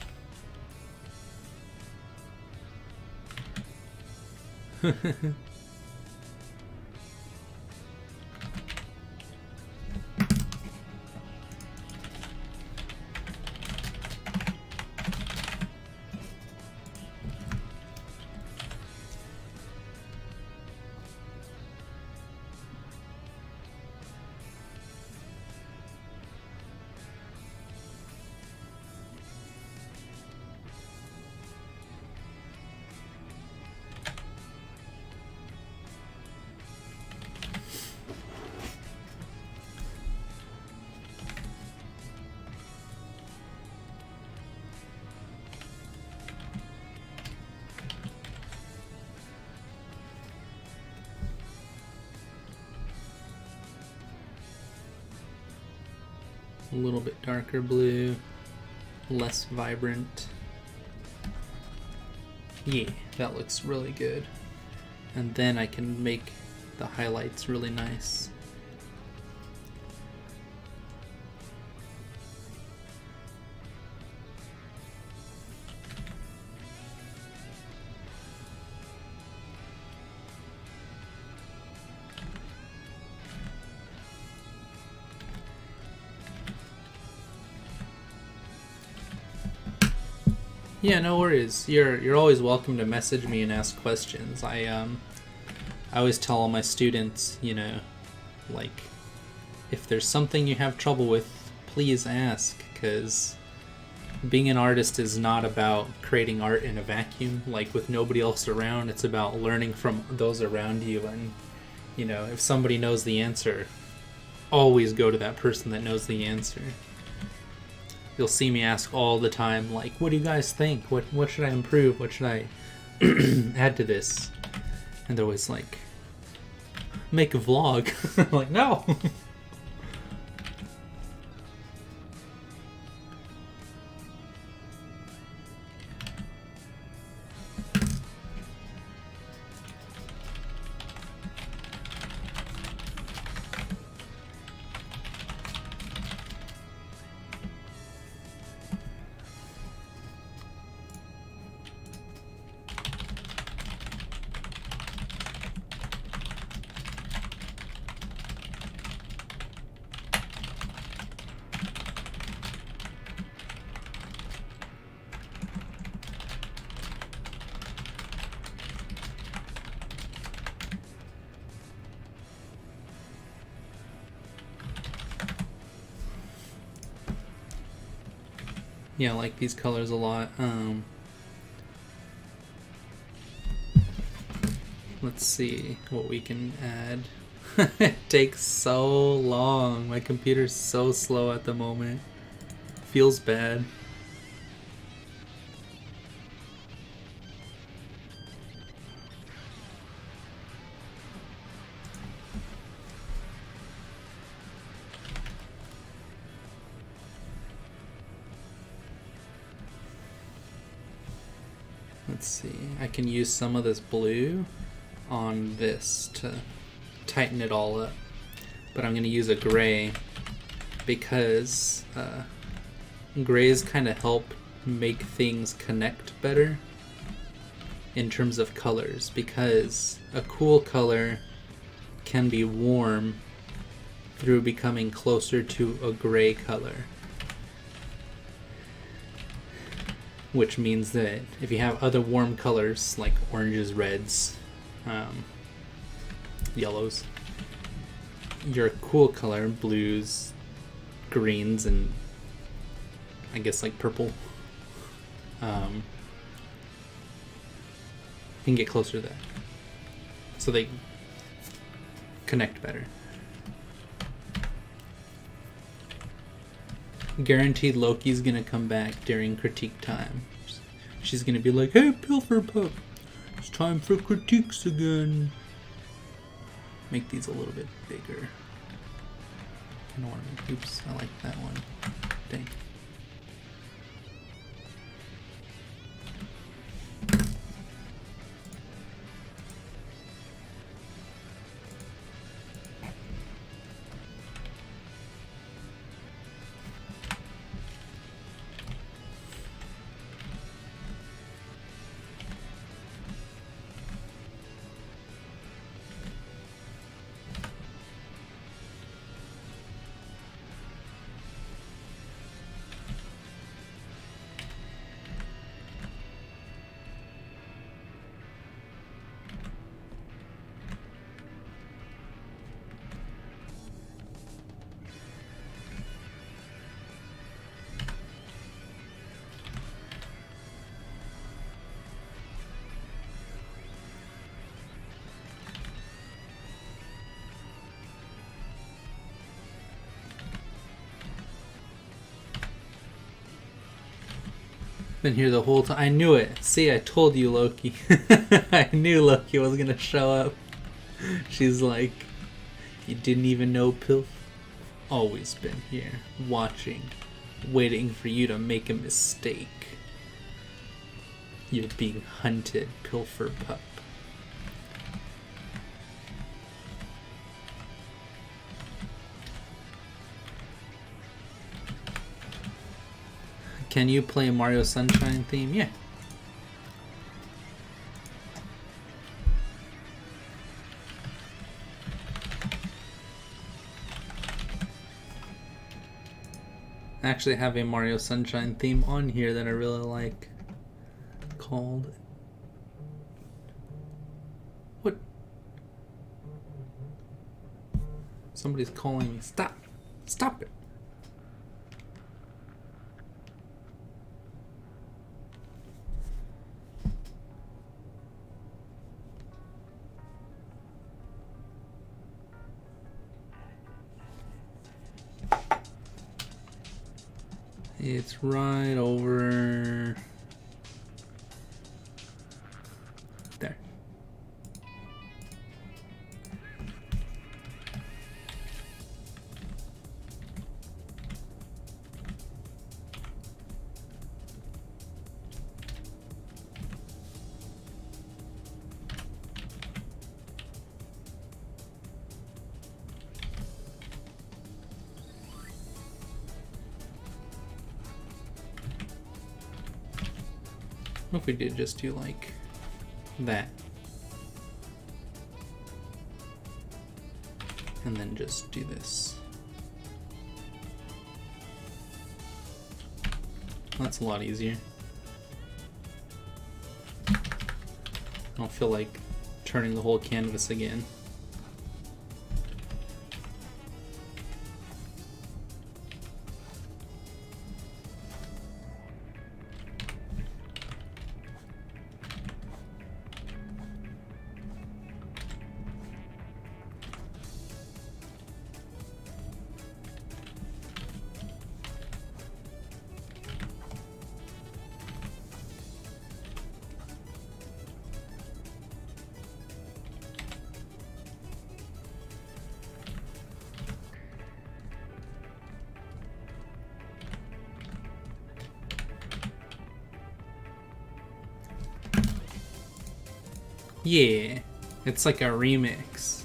A little bit darker blue, less vibrant. Yeah, that looks really good. And then I can make the highlights really nice. Yeah, no worries. You're always welcome to message me and ask questions. I always tell all my students, you know, like, if there's something you have trouble with, please ask, because being an artist is not about creating art in a vacuum, like with nobody else around. It's about learning from those around you, and, you know, if somebody knows the answer, always go to that person that knows the answer. You'll see me ask all the time, like, what do you guys think? What should I improve? What should I add to this? And they're always like, make a vlog. I'm like, no. Yeah, I like these colors a lot. Let's see what we can add. It takes so long. My computer's so slow at the moment. Feels bad. Let's see, I can use some of this blue on this to tighten it all up, but I'm going to use a gray because grays kind of help make things connect better in terms of colors, because a cool color can be warm through becoming closer to a gray color. Which means that if you have other warm colors like oranges, reds, yellows, your cool color, blues, greens, and I guess like purple, can get closer to that. So they connect better. Guaranteed Loki's gonna come back during critique time. She's gonna be like, "Hey, Pilferpup, it's time for critiques again." Make these a little bit bigger. I don't want to. Oops, I like that one. Dang. Been here the whole time. I knew it. See, I told you, Loki. I knew Loki was gonna show up. She's like, you didn't even know Pilf? Always been here, watching, waiting for you to make a mistake. You're being hunted, Pilferpup. Can you play Mario Sunshine theme? Yeah. I actually have a Mario Sunshine theme on here that I really like. Called... What? Somebody's calling me. Stop! Stop it! It's right over there. What if we did just do like that? And then just do this. That's a lot easier. I don't feel like turning the whole canvas again. Yeah, it's like a remix.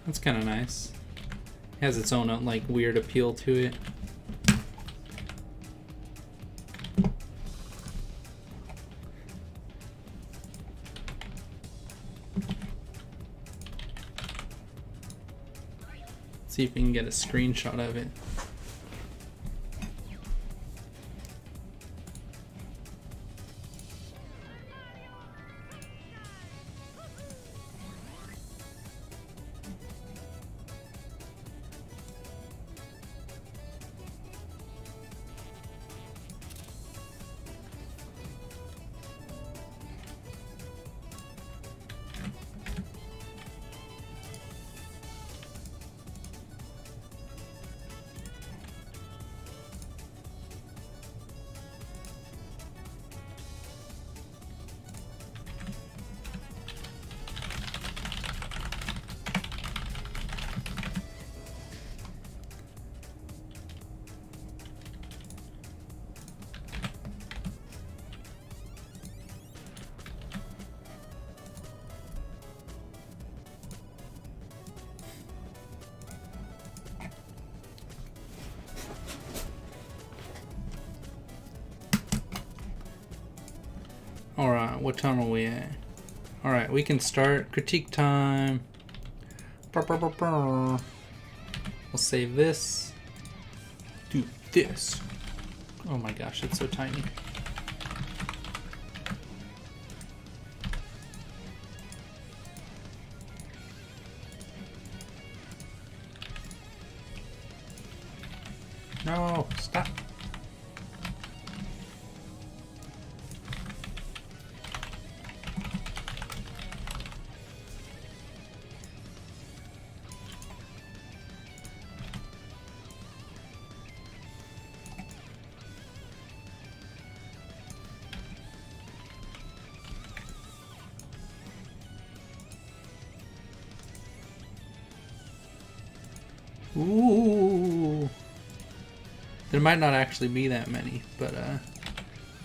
That's kind of nice. It has its own like weird appeal to it. Let's see if we can get a screenshot of it. Alright, what time are we at? Alright, we can start critique time. We'll save this. Do this. Oh my gosh, it's so tiny. No, stop. Ooh. There might not actually be that many, but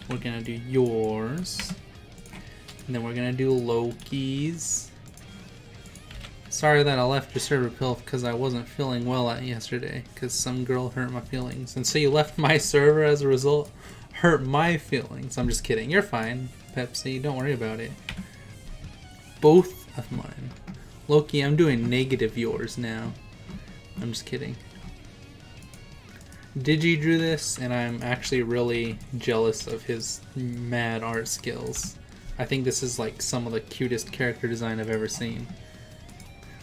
we're gonna do yours. And then we're gonna do Loki's. Sorry that I left your server, Pilf, because I wasn't feeling well yesterday, because some girl hurt my feelings. And so you left my server as a result? Hurt my feelings. I'm just kidding. You're fine, Pepsi. Don't worry about it. Both of mine. Loki, I'm doing negative yours now. I'm just kidding. Digi drew this, and I'm actually really jealous of his mad art skills. I think this is like some of the cutest character design I've ever seen.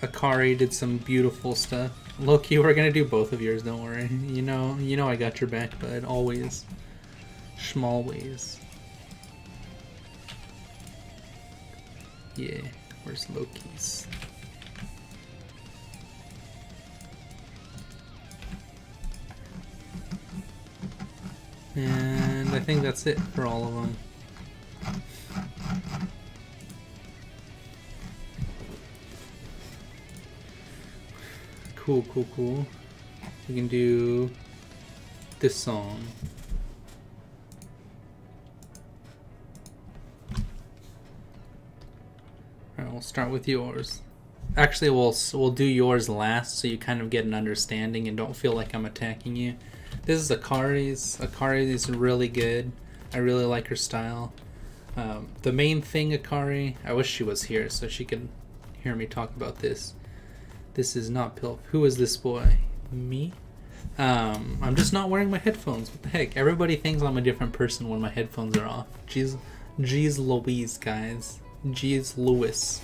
Akari did some beautiful stuff. Loki, we're gonna do both of yours, don't worry. You know I got your back, bud, always. Small ways. Yeah, where's Loki's? And I think that's it for all of them. Cool, cool, cool. We can do this song. Alright, we'll start with yours. Actually, we'll do yours last so you kind of get an understanding and don't feel like I'm attacking you. This is Akari's. Akari is really good. I really like her style. The main thing, Akari, I wish she was here so she could hear me talk about this. This is not Pilf. Who is this boy? Me? I'm just not wearing my headphones. What the heck? Everybody thinks I'm a different person when my headphones are off. Jeez, Jeez Louise, guys. Jeez Louis.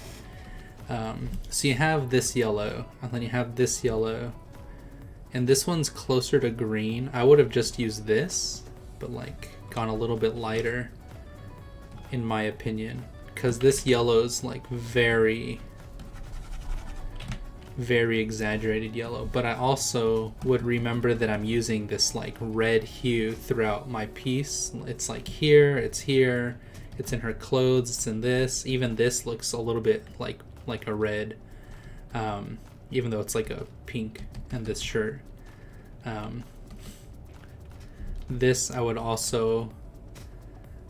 So you have this yellow, and then you have this yellow, and this one's closer to green. I would have just used this, but like gone a little bit lighter, in my opinion, because this yellow's like very, very exaggerated yellow. But I also would remember that I'm using this like red hue throughout my piece. It's like here, it's in her clothes, it's in this. Even this looks a little bit like a red, even though it's like a pink in this shirt. This I would also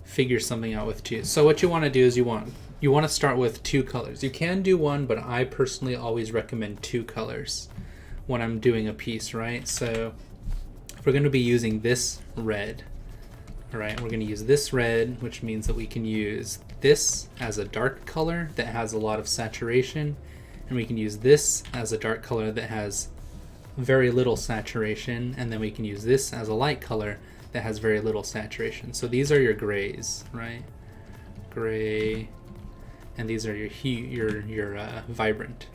figure something out with too. So what you want to do is you want to start with 2 colors. You can do one, but I personally always recommend 2 colors when I'm doing a piece, right? So if we're going to be using this red, all right, we're going to use this red, which means that we can use this as a dark color that has a lot of saturation, and we can use this as a dark color that has very little saturation, and then we can use this as a light color that has very little saturation. So these are your grays, right? Gray, and these are your vibrant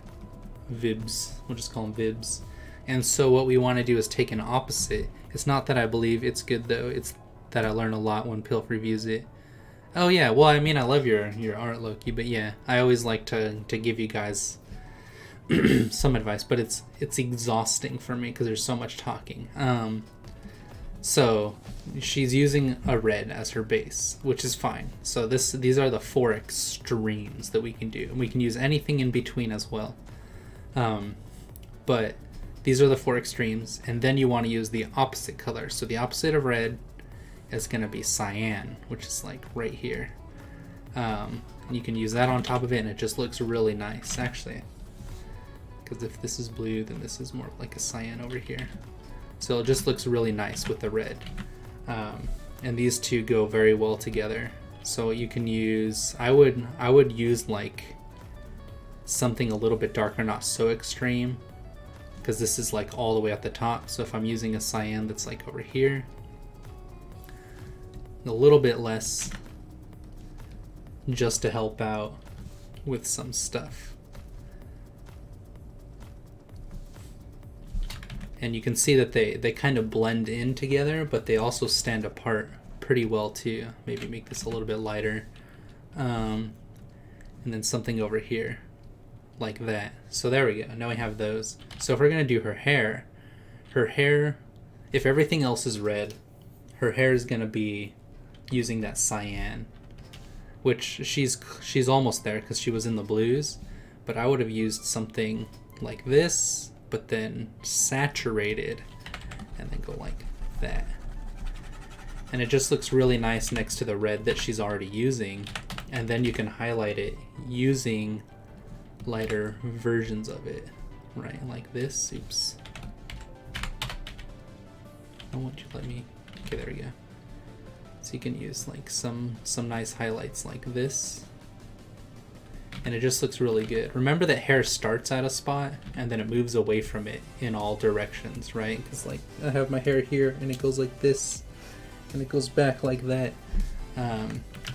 vibs. We'll just call them vibs. And so what we want to do is take an opposite. It's not that I believe it's good though. It's that I learn a lot when Pilf reviews it. Oh yeah, well I mean I love your art, Loki, but yeah, I always like to give you guys some advice, but it's exhausting for me because there's so much talking. So she's using a red as her base, which is fine. So these are the 4 extremes that we can do, and we can use anything in between as well. But these are the 4 extremes, and then you want to use the opposite color. So the opposite of red is going to be cyan, which is like right here. And you can use that on top of it, and it just looks really nice actually. Because if this is blue, then this is more like a cyan over here. So it just looks really nice with the red. And these 2 go very well together. So you can use, I would use like something a little bit darker, not so extreme, because this is like all the way at the top. So if I'm using a cyan that's like over here, a little bit less, just to help out with some stuff. And you can see that they kind of blend in together, but they also stand apart pretty well too. Maybe make this a little bit lighter. And then something over here like that. So there we go. Now we have those. So if we're going to do her hair, if everything else is red, her hair is going to be using that cyan, which she's almost there because she was in the blues. But I would have used something like this, but then saturated, and then go like that. And it just looks really nice next to the red that she's already using. And then you can highlight it using lighter versions of it, right? Like this. Oops. I want you to let me. Okay, there we go. So you can use like some nice highlights like this. And it just looks really good. Remember that hair starts at a spot and then it moves away from it in all directions, right? Because like I have my hair here and it goes like this and it goes back like that.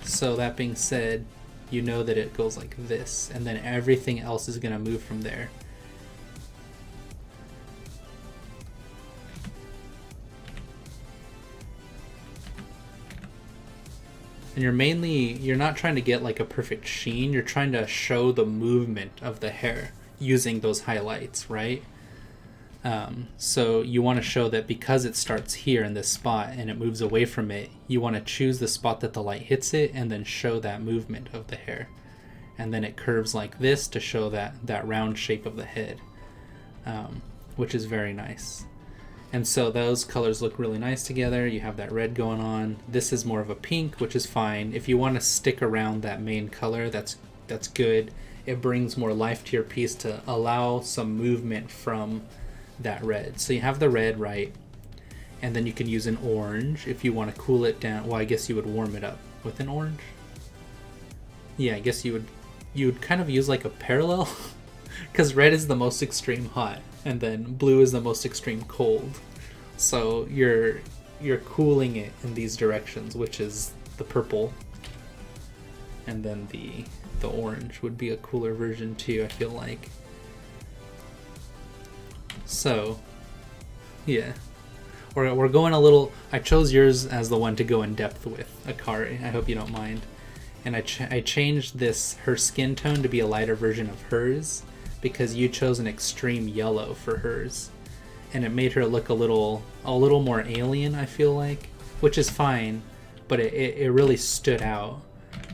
So that being said, you know that it goes like this, and then everything else is going to move from there. And you're not trying to get like a perfect sheen, you're trying to show the movement of the hair using those highlights, right? So you want to show that because it starts here in this spot and it moves away from it, you want to choose the spot that the light hits it and then show that movement of the hair. And then it curves like this to show that round shape of the head, which is very nice. And so those colors look really nice together. You have that red going on. This is more of a pink, which is fine. If you want to stick around that main color, that's good. It brings more life to your piece to allow some movement from that red. So you have the red, right? And then you can use an orange if you want to cool it down. Well, I guess you would warm it up with an orange. Yeah, I guess you would kind of use like a parallel because red is the most extreme hot and then blue is the most extreme cold. So you're cooling it in these directions, which is the purple and then the orange would be a cooler version too, I feel like. So yeah, we're going a little, I chose yours as the one to go in depth with, Akari, I hope you don't mind. And I changed her skin tone to be a lighter version of hers because you chose an extreme yellow for hers, and it made her look a little more alien, I feel like, which is fine, but it really stood out.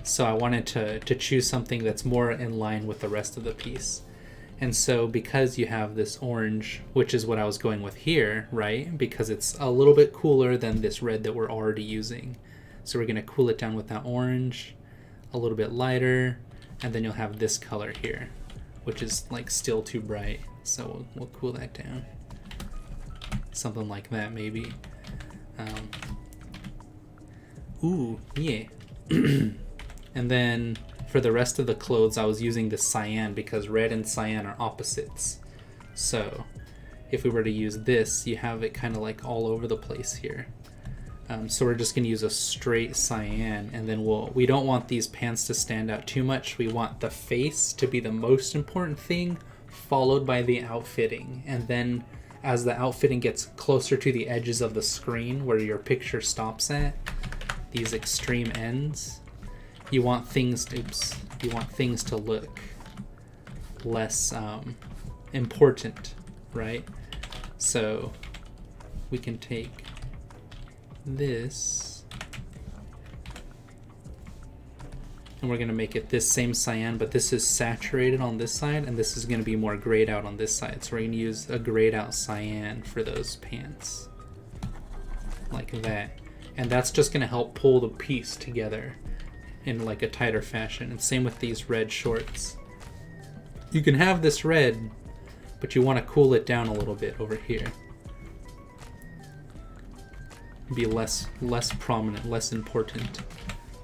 So I wanted to choose something that's more in line with the rest of the piece. And so because you have this orange, which is what I was going with here, right? Because it's a little bit cooler than this red that we're already using. So we're going to cool it down with that orange, a little bit lighter, and then you'll have this color here, which is like still too bright. So we'll cool that down. Something like that maybe. Ooh, yeah. And then for the rest of the clothes, I was using the cyan because red and cyan are opposites. So if we were to use this, you have it kind of like all over the place here. So we're just going to use a straight cyan, and then we don't want these pants to stand out too much. We want the face to be the most important thing, followed by the outfitting. And then as the outfitting gets closer to the edges of the screen where your picture stops at, these extreme ends, you want things to look less important, right? So we can take this and we're going to make it this same cyan, but this is saturated on this side and this is going to be more grayed out on this side. So we're going to use a grayed out cyan for those pants, like that. And that's just going to help pull the piece together in like a tighter fashion. And same with these red shorts. You can have this red, but you want to cool it down a little bit over here. Be less prominent, less important.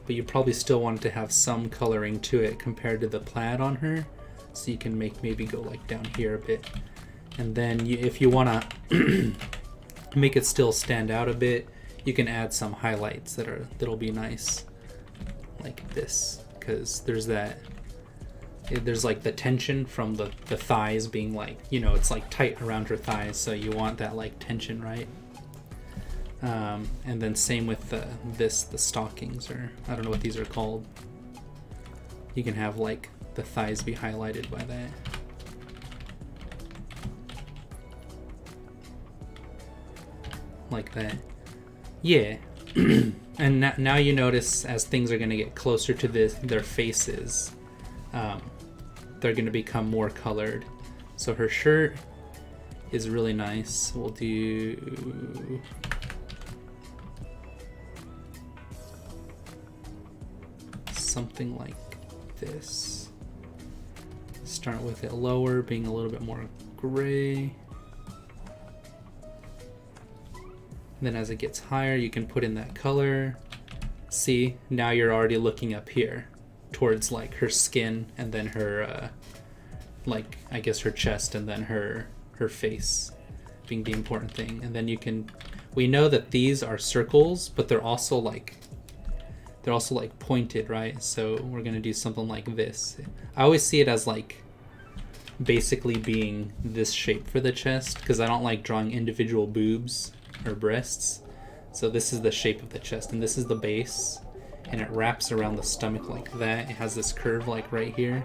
But you probably still want to have some coloring to it compared to the plaid on her. So you can maybe go like down here a bit. And then if you want to make it still stand out a bit, you can add some highlights that'll be nice, like this, because there's like the tension from the thighs being like, you know, it's like tight around her thighs, so you want that like tension, right? And then same with the stockings, or I don't know what these are called. You can have like the thighs be highlighted by that. Like that. Yeah. And now you notice as things are going to get closer to their faces, they're going to become more colored. So her shirt is really nice. We'll do something like this. Start with it lower, being a little bit more gray. Then as it gets higher, you can put in that color. See, now you're already looking up here towards like her skin, and then her like I guess her chest, and then her face being the important thing. And then we know that these are circles, but they're also like pointed, right? So we're gonna do something like this. I always see it as like basically being this shape for the chest, because I don't like drawing individual boobs or breasts. So this is the shape of the chest, and this is the base, and it wraps around the stomach like that. It has this curve like right here.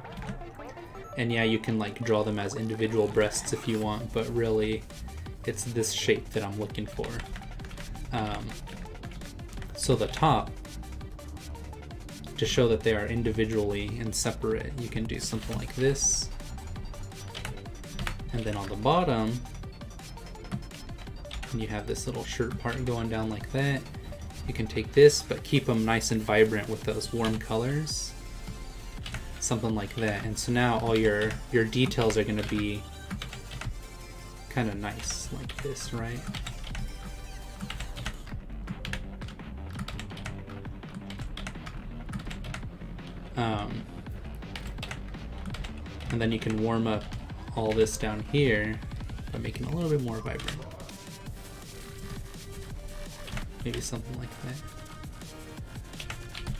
And yeah, you can like draw them as individual breasts if you want, but really it's this shape that I'm looking for. So the top, to show that they are individually and separate, you can do something like this. And then on the bottom, you have this little shirt part going down like that. You can take this, but keep them nice and vibrant with those warm colors. Something like that. And so now all your details are going to be kind of nice like this, right? And then you can warm up all this down here by making it a little bit more vibrant. Maybe something like that.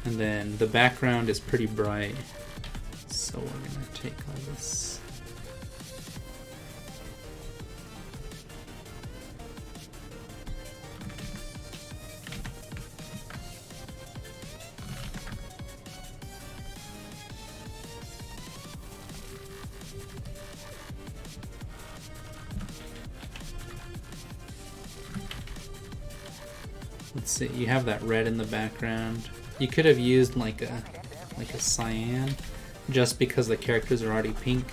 And then the background is pretty bright. So we're gonna take all this. Let's see, you have that red in the background. You could have used like a cyan, just because the characters are already pink.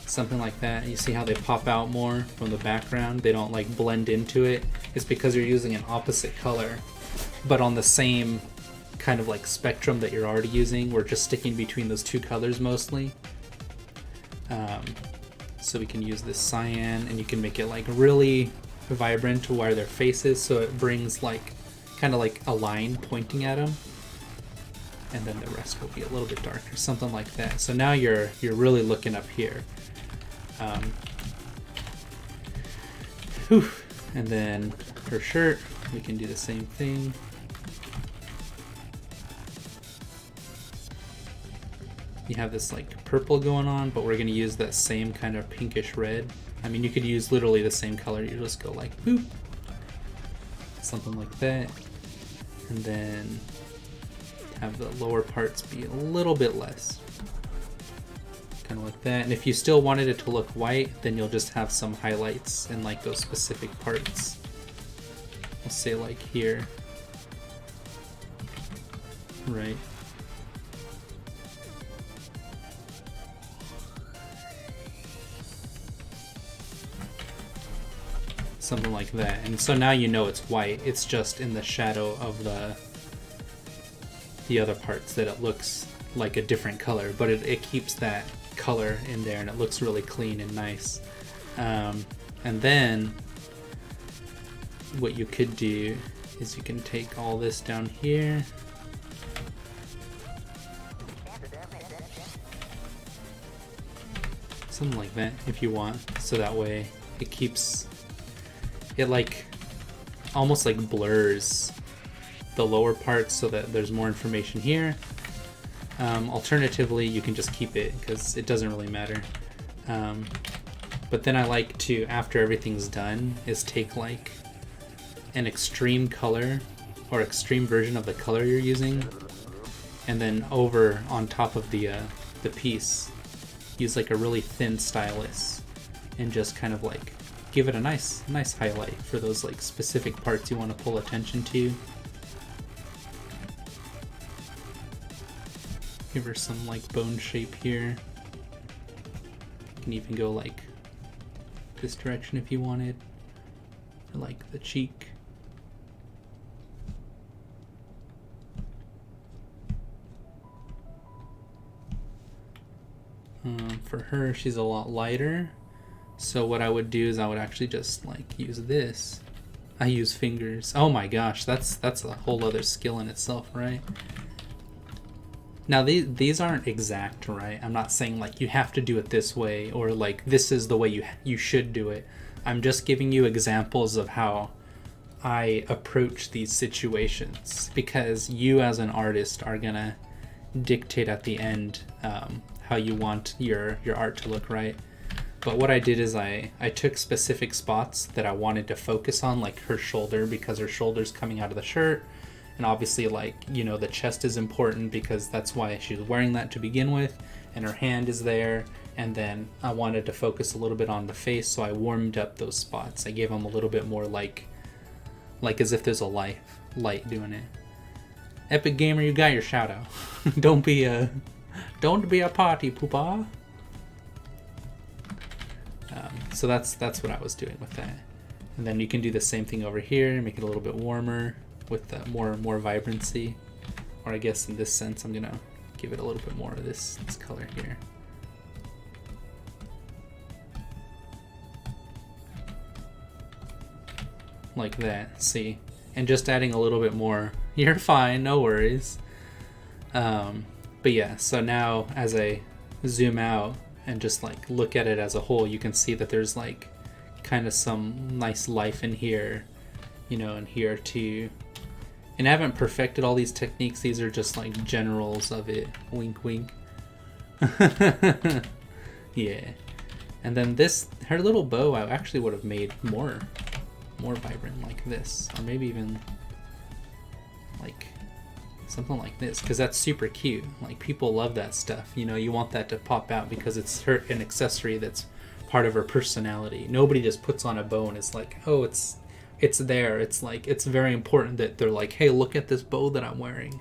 Something like that. You see how they pop out more from the background? They don't like blend into it. It's because you're using an opposite color, but on the same kind of like spectrum that you're already using. We're just sticking between those two colors mostly. So we can use this cyan, and you can make it like really vibrant to where their face is, so it brings like kind of like a line pointing at them, and then the rest will be a little bit darker, something like that. So now you're really looking up here. And then her shirt, we can do the same thing. You have this like purple going on, but we're going to use that same kind of pinkish red. I mean, you could use literally the same color. You just go like boop, something like that, and then have the lower parts be a little bit less, kind of like that. And if you still wanted it to look white, then you'll just have some highlights in like those specific parts. We'll say like here, right? Something like that. And so now you know it's white. It's just in the shadow of the other parts that it looks like a different color, but it keeps that color in there, and it looks really clean and nice. And then what you could do is you can take all this down here, something like that if you want, so that way it keeps it like almost like blurs the lower parts so that there's more information here. Alternatively, you can just keep it because it doesn't really matter. But then I like to, after everything's done, is take like an extreme color or extreme version of the color you're using, and then over on top of the piece, use like a really thin stylus and just kind of like give it a nice highlight for those like specific parts you want to pull attention to. Give her some like bone shape here. You can even go like this direction if you wanted, for like the cheek. For her, she's a lot lighter. So what I would do is I would actually just like use this. I use fingers. Oh my gosh, that's a whole other skill in itself, right? Now these aren't exact, right? I'm not saying like you have to do it this way or like this is the way you should do it. I'm just giving you examples of how I approach these situations, because you as an artist are gonna dictate at the end how you want your art to look, right? But what I did is I took specific spots that I wanted to focus on, like her shoulder, because her shoulder's coming out of the shirt, and obviously like, you know, the chest is important because that's why she's wearing that to begin with, and her hand is there, and then I wanted to focus a little bit on the face, so I warmed up those spots. I gave them a little bit more like as if there's a light doing it. Epic Gamer, you got your shout out. Don't be a party poopa. So that's what I was doing with that. And then you can do the same thing over here, make it a little bit warmer with more vibrancy. Or I guess in this sense, I'm gonna give it a little bit more of this color here. Like that, see? And just adding a little bit more. You're fine, no worries. But yeah, so now as I zoom out and just like look at it as a whole, you can see that there's like kind of some nice life in here, you know, and here too. And I haven't perfected all these techniques. These are just like generals of it. Wink, wink. Yeah. And then this, her little bow, I actually would have made more vibrant like this, or maybe even like something like this, because that's super cute. Like, people love that stuff. You know, you want that to pop out because it's an accessory that's part of her personality. Nobody just puts on a bow and it's like, oh, it's there. It's like, it's very important that they're like, hey, look at this bow that I'm wearing.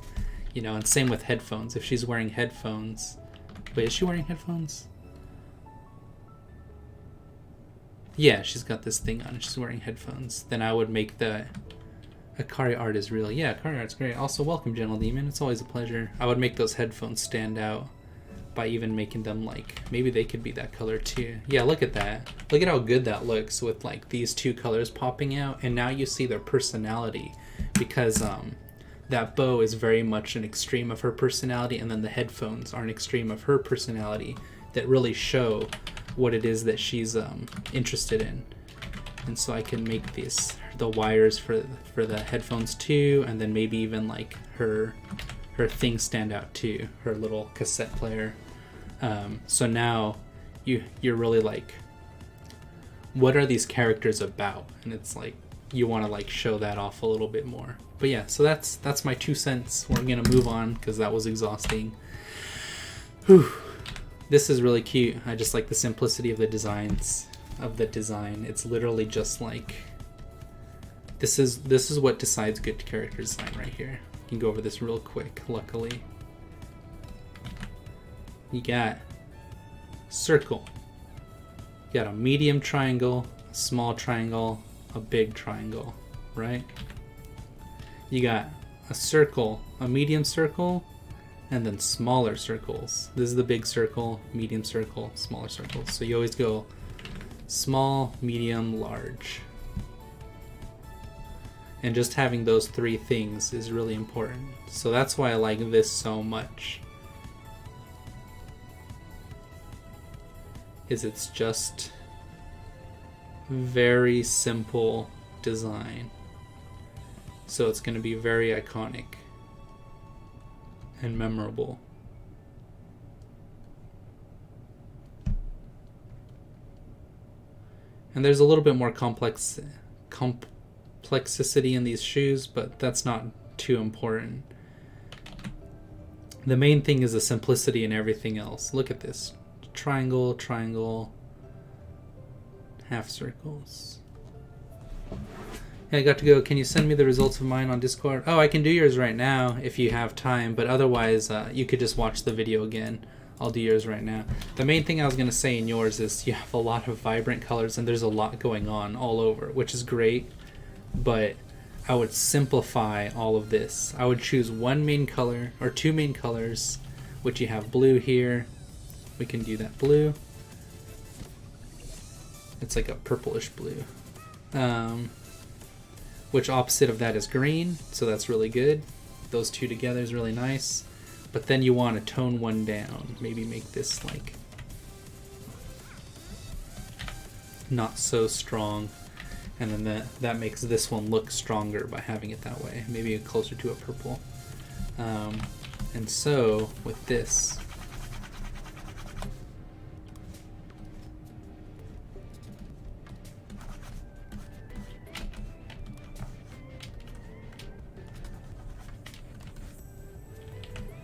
You know, and same with headphones. If she's wearing headphones, wait, is she wearing headphones? Yeah, she's got this thing on. She's wearing headphones. Then I would make the Akari art is real. Yeah, Akari art's great. Also, welcome, Gentle Demon. It's always a pleasure. I would make those headphones stand out by even making them like, maybe they could be that color too. Yeah, look at that. Look at how good that looks with like these two colors popping out, and now you see their personality, because that bow is very much an extreme of her personality, and then the headphones are an extreme of her personality that really show what it is that she's interested in. And so I can make the wires for the headphones too, and then maybe even like her thing stand out too, her little cassette player. So now you're really like, what are these characters about? And it's like, you want to like show that off a little bit more. But yeah, so that's my 2 cents. We're gonna move on because that was exhausting. Whew. This is really cute. I just like the simplicity of the designs of the design. It's literally just like, this is what decides good character design right here. You can go over this real quick. Luckily, you got circle, you got a medium triangle, a small triangle, a big triangle, right? You got a circle, a medium circle, and then smaller circles. This is the big circle, medium circle, smaller circles. So you always go small, medium, large. And just having those 3 things is really important. So that's why I like this so much. It's just very simple design. So it's going to be very iconic and memorable. And there's a little bit more complexity in these shoes, but that's not too important. The main thing is the simplicity in everything else. Look at this. Triangle, triangle, half circles. Hey, I got to go. Can you send me the results of mine on Discord? Oh, I can do yours right now if you have time, but otherwise you could just watch the video again. I'll do yours right now. The main thing I was going to say in yours is you have a lot of vibrant colors and there's a lot going on all over, which is great, but I would simplify all of this. I would choose one main color or 2 main colors, which you have blue here. We can do that blue. It's like a purplish blue. Which opposite of that is green, so that's really good. Those 2 together is really nice. But then you want to tone one down. Maybe make this like not so strong. And then that makes this one look stronger by having it that way. Maybe closer to a purple. And so with this,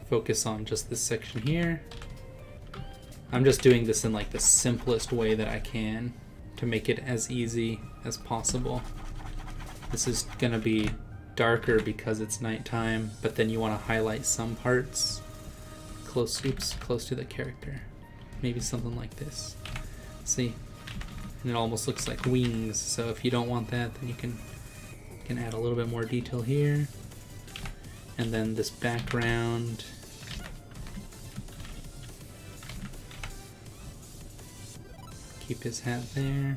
focus on just this section here. I'm just doing this in like the simplest way that I can to make it as easy as possible. This is gonna be darker because it's nighttime, but then you want to highlight some parts close to the character. Maybe something like this. See? And it almost looks like wings, so if you don't want that, then you can add a little bit more detail here. And then this background, keep his hat there.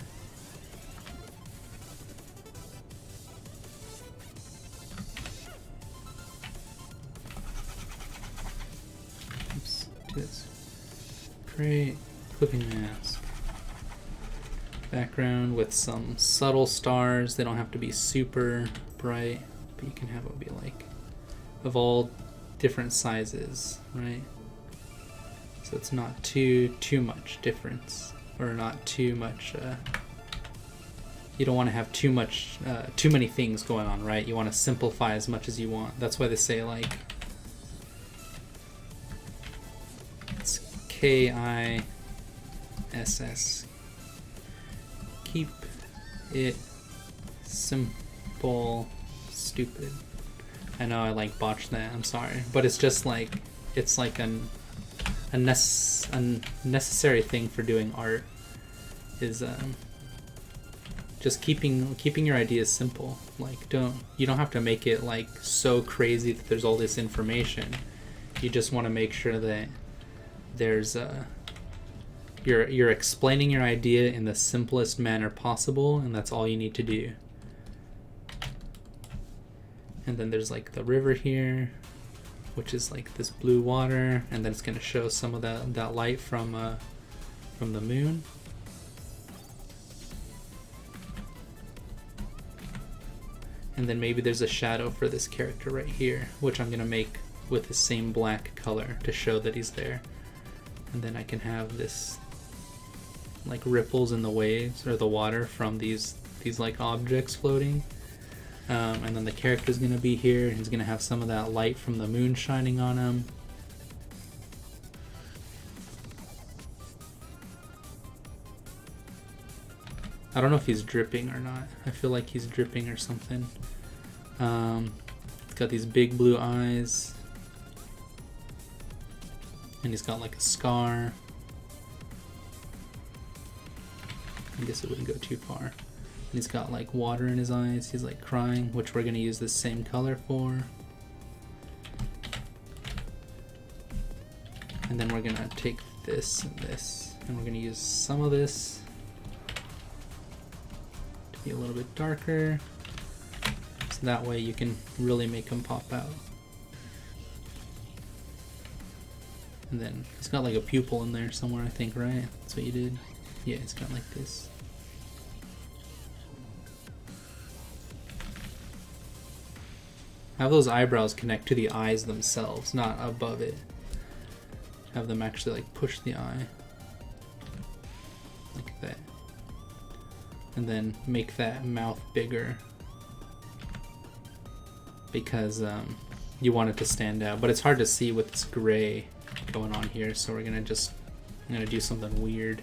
Oops, do this. Great. Clipping mask. Background with some subtle stars. They don't have to be super bright, but you can have it be like of all different sizes, right? So it's not too much difference, or not too much. You don't want to have too many things going on, right? You want to simplify as much as you want. That's why they say like it's KISS. Keep it simple, stupid. I know I like botched that. I'm sorry, but it's just like it's like a necessary thing for doing art is just keeping your ideas simple. Like you don't have to make it like so crazy that there's all this information. You just want to make sure that there's you're explaining your idea in the simplest manner possible, and that's all you need to do. And then there's like the river here, which is like this blue water, and then it's going to show some of that light from the moon. And then maybe there's a shadow for this character right here, which I'm going to make with the same black color to show that he's there. And then I can have this like ripples in the waves or the water from these like objects floating. And then the character's going to be here. He's going to have some of that light from the moon shining on him. I don't know if he's dripping or not. I feel like he's dripping or something. He's got these big blue eyes. And he's got like a scar. I guess it wouldn't go too far. And he's got like water in his eyes. He's like crying, which we're going to use the same color for. And then we're going to take this and this. And we're going to use some of this to be a little bit darker. So that way you can really make him pop out. And then he's got like a pupil in there somewhere, I think, right? That's what you did. Yeah, it's got like this. Have those eyebrows connect to the eyes themselves, not above it. Have them actually like push the eye. Like that. And then make that mouth bigger. Because you want it to stand out. But it's hard to see with this gray going on here, so I'm gonna do something weird.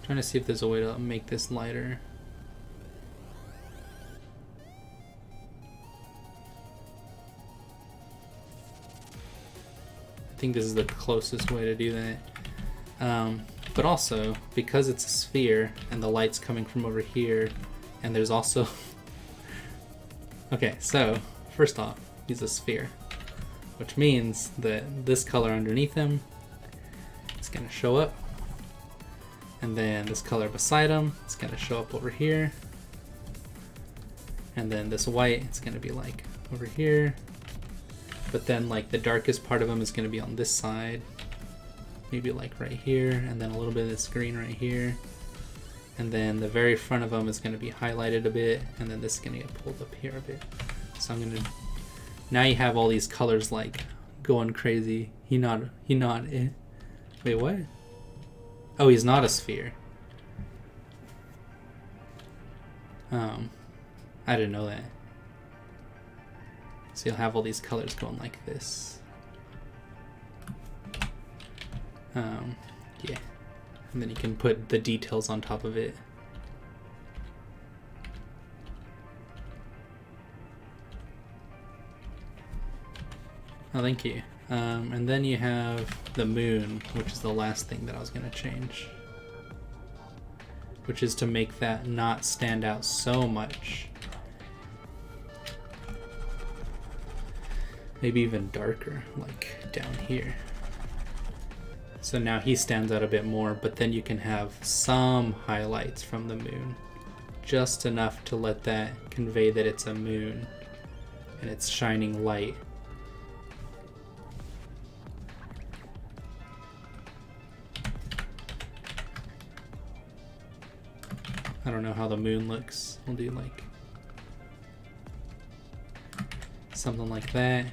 Trying to see if there's a way to make this lighter. I think this is the closest way to do that. But also, because it's a sphere and the light's coming from over here, and there's also... Okay, so first off, he's a sphere, which means that this color underneath him is going to show up. And then this color beside him, it's going to show up over here. And then this white, it's going to be like over here. But then like the darkest part of him is going to be on this side. Maybe like right here, and then a little bit of this green right here. And then the very front of him is going to be highlighted a bit, and then this is going to get pulled up here a bit. So I'm going to... Now you have all these colors like going crazy. He not it. Wait, what? Oh, he's not a sphere. I didn't know that. So you'll have all these colors going like this. Yeah. And then you can put the details on top of it. Oh, thank you. And then you have the moon, which is the last thing that I was going to change. Which is to make that not stand out so much. Maybe even darker, like down here. So now he stands out a bit more, but then you can have some highlights from the moon just enough to let that convey that it's a moon and it's shining light. I don't know how the moon looks. We'll do like something like that.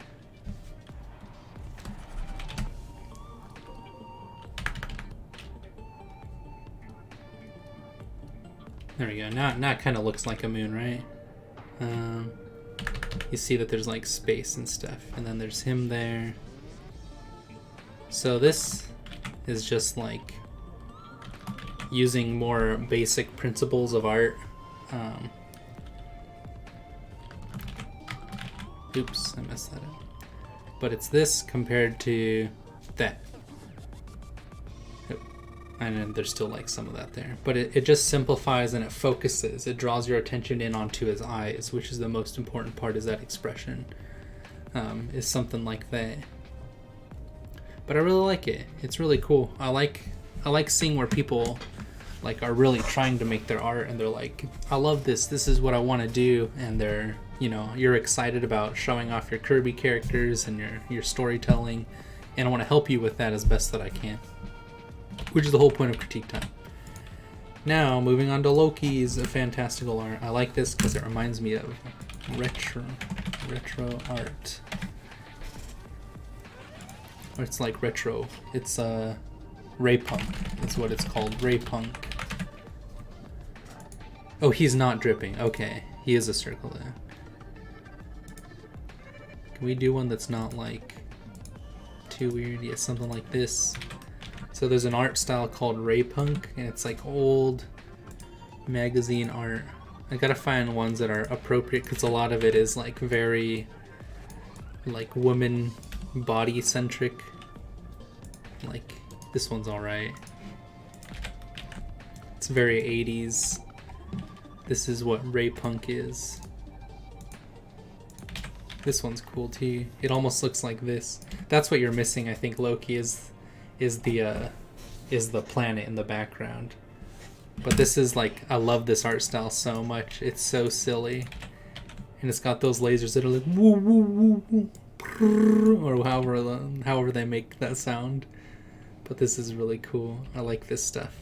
There we go. Now it kind of looks like a moon, right? You see that there's like space and stuff, and then there's him there. So this is just like using more basic principles of art. Oops, I messed that up. But it's this compared to that. And then there's still like some of that there. But it just simplifies and it focuses. It draws your attention in onto his eyes, which is the most important part, is that expression. Is something like that. But I really like it. It's really cool. I like seeing where people like are really trying to make their art and they're like, I love this. This is what I want to do. And they're, you know, you're excited about showing off your Kirby characters and your storytelling. And I want to help you with that as best that I can. Which is the whole point of critique time. Now, moving on to Loki's fantastical art. I like this because it reminds me of retro art. Or it's like retro. It's Ray Punk. That's what it's called. Ray Punk. Oh, he's not dripping. Okay, he is a circle there. Can we do one that's not like too weird? Yeah, something like this. So there's an art style called Ray Punk, and it's like old magazine art. I gotta find ones that are appropriate because a lot of it is like very like woman body centric. Like this one's alright. It's very 80s. This is what Ray Punk is. This one's cool too. It almost looks like this. That's what you're missing, I think, Loki, is the planet in the background. But this is like, I love this art style so much. It's so silly. And it's got those lasers that are like woo woo woo woo, or however they make that sound. But this is really cool. I like this stuff.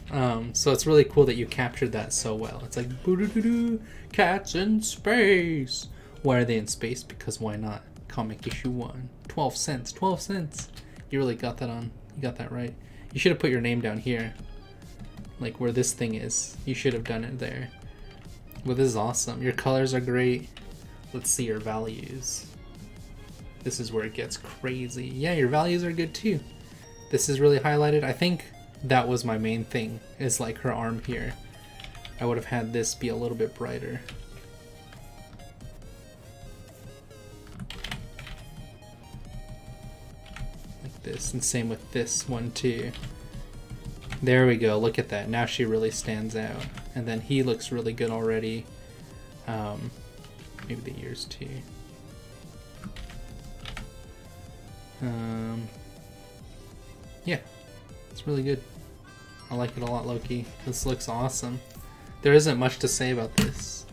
So it's really cool that you captured that so well. It's like boo-doo-doo-doo, cats in space. Why are they in space? Because why not? Comic issue 1. 12 cents. 12 cents. You really got that on. You got that right. You should have put your name down here. Like where this thing is. You should have done it there. Well, this is awesome. Your colors are great. Let's see your values. This is where it gets crazy. Yeah, your values are good too. This is really highlighted. I think that was my main thing, is like her arm here. I would have had this be a little bit brighter. Like this, and same with this one too. There we go, look at that. Now she really stands out. And then he looks really good already. Maybe the ears too. Yeah, it's really good. I like it a lot, Loki. This looks awesome. There isn't much to say about this.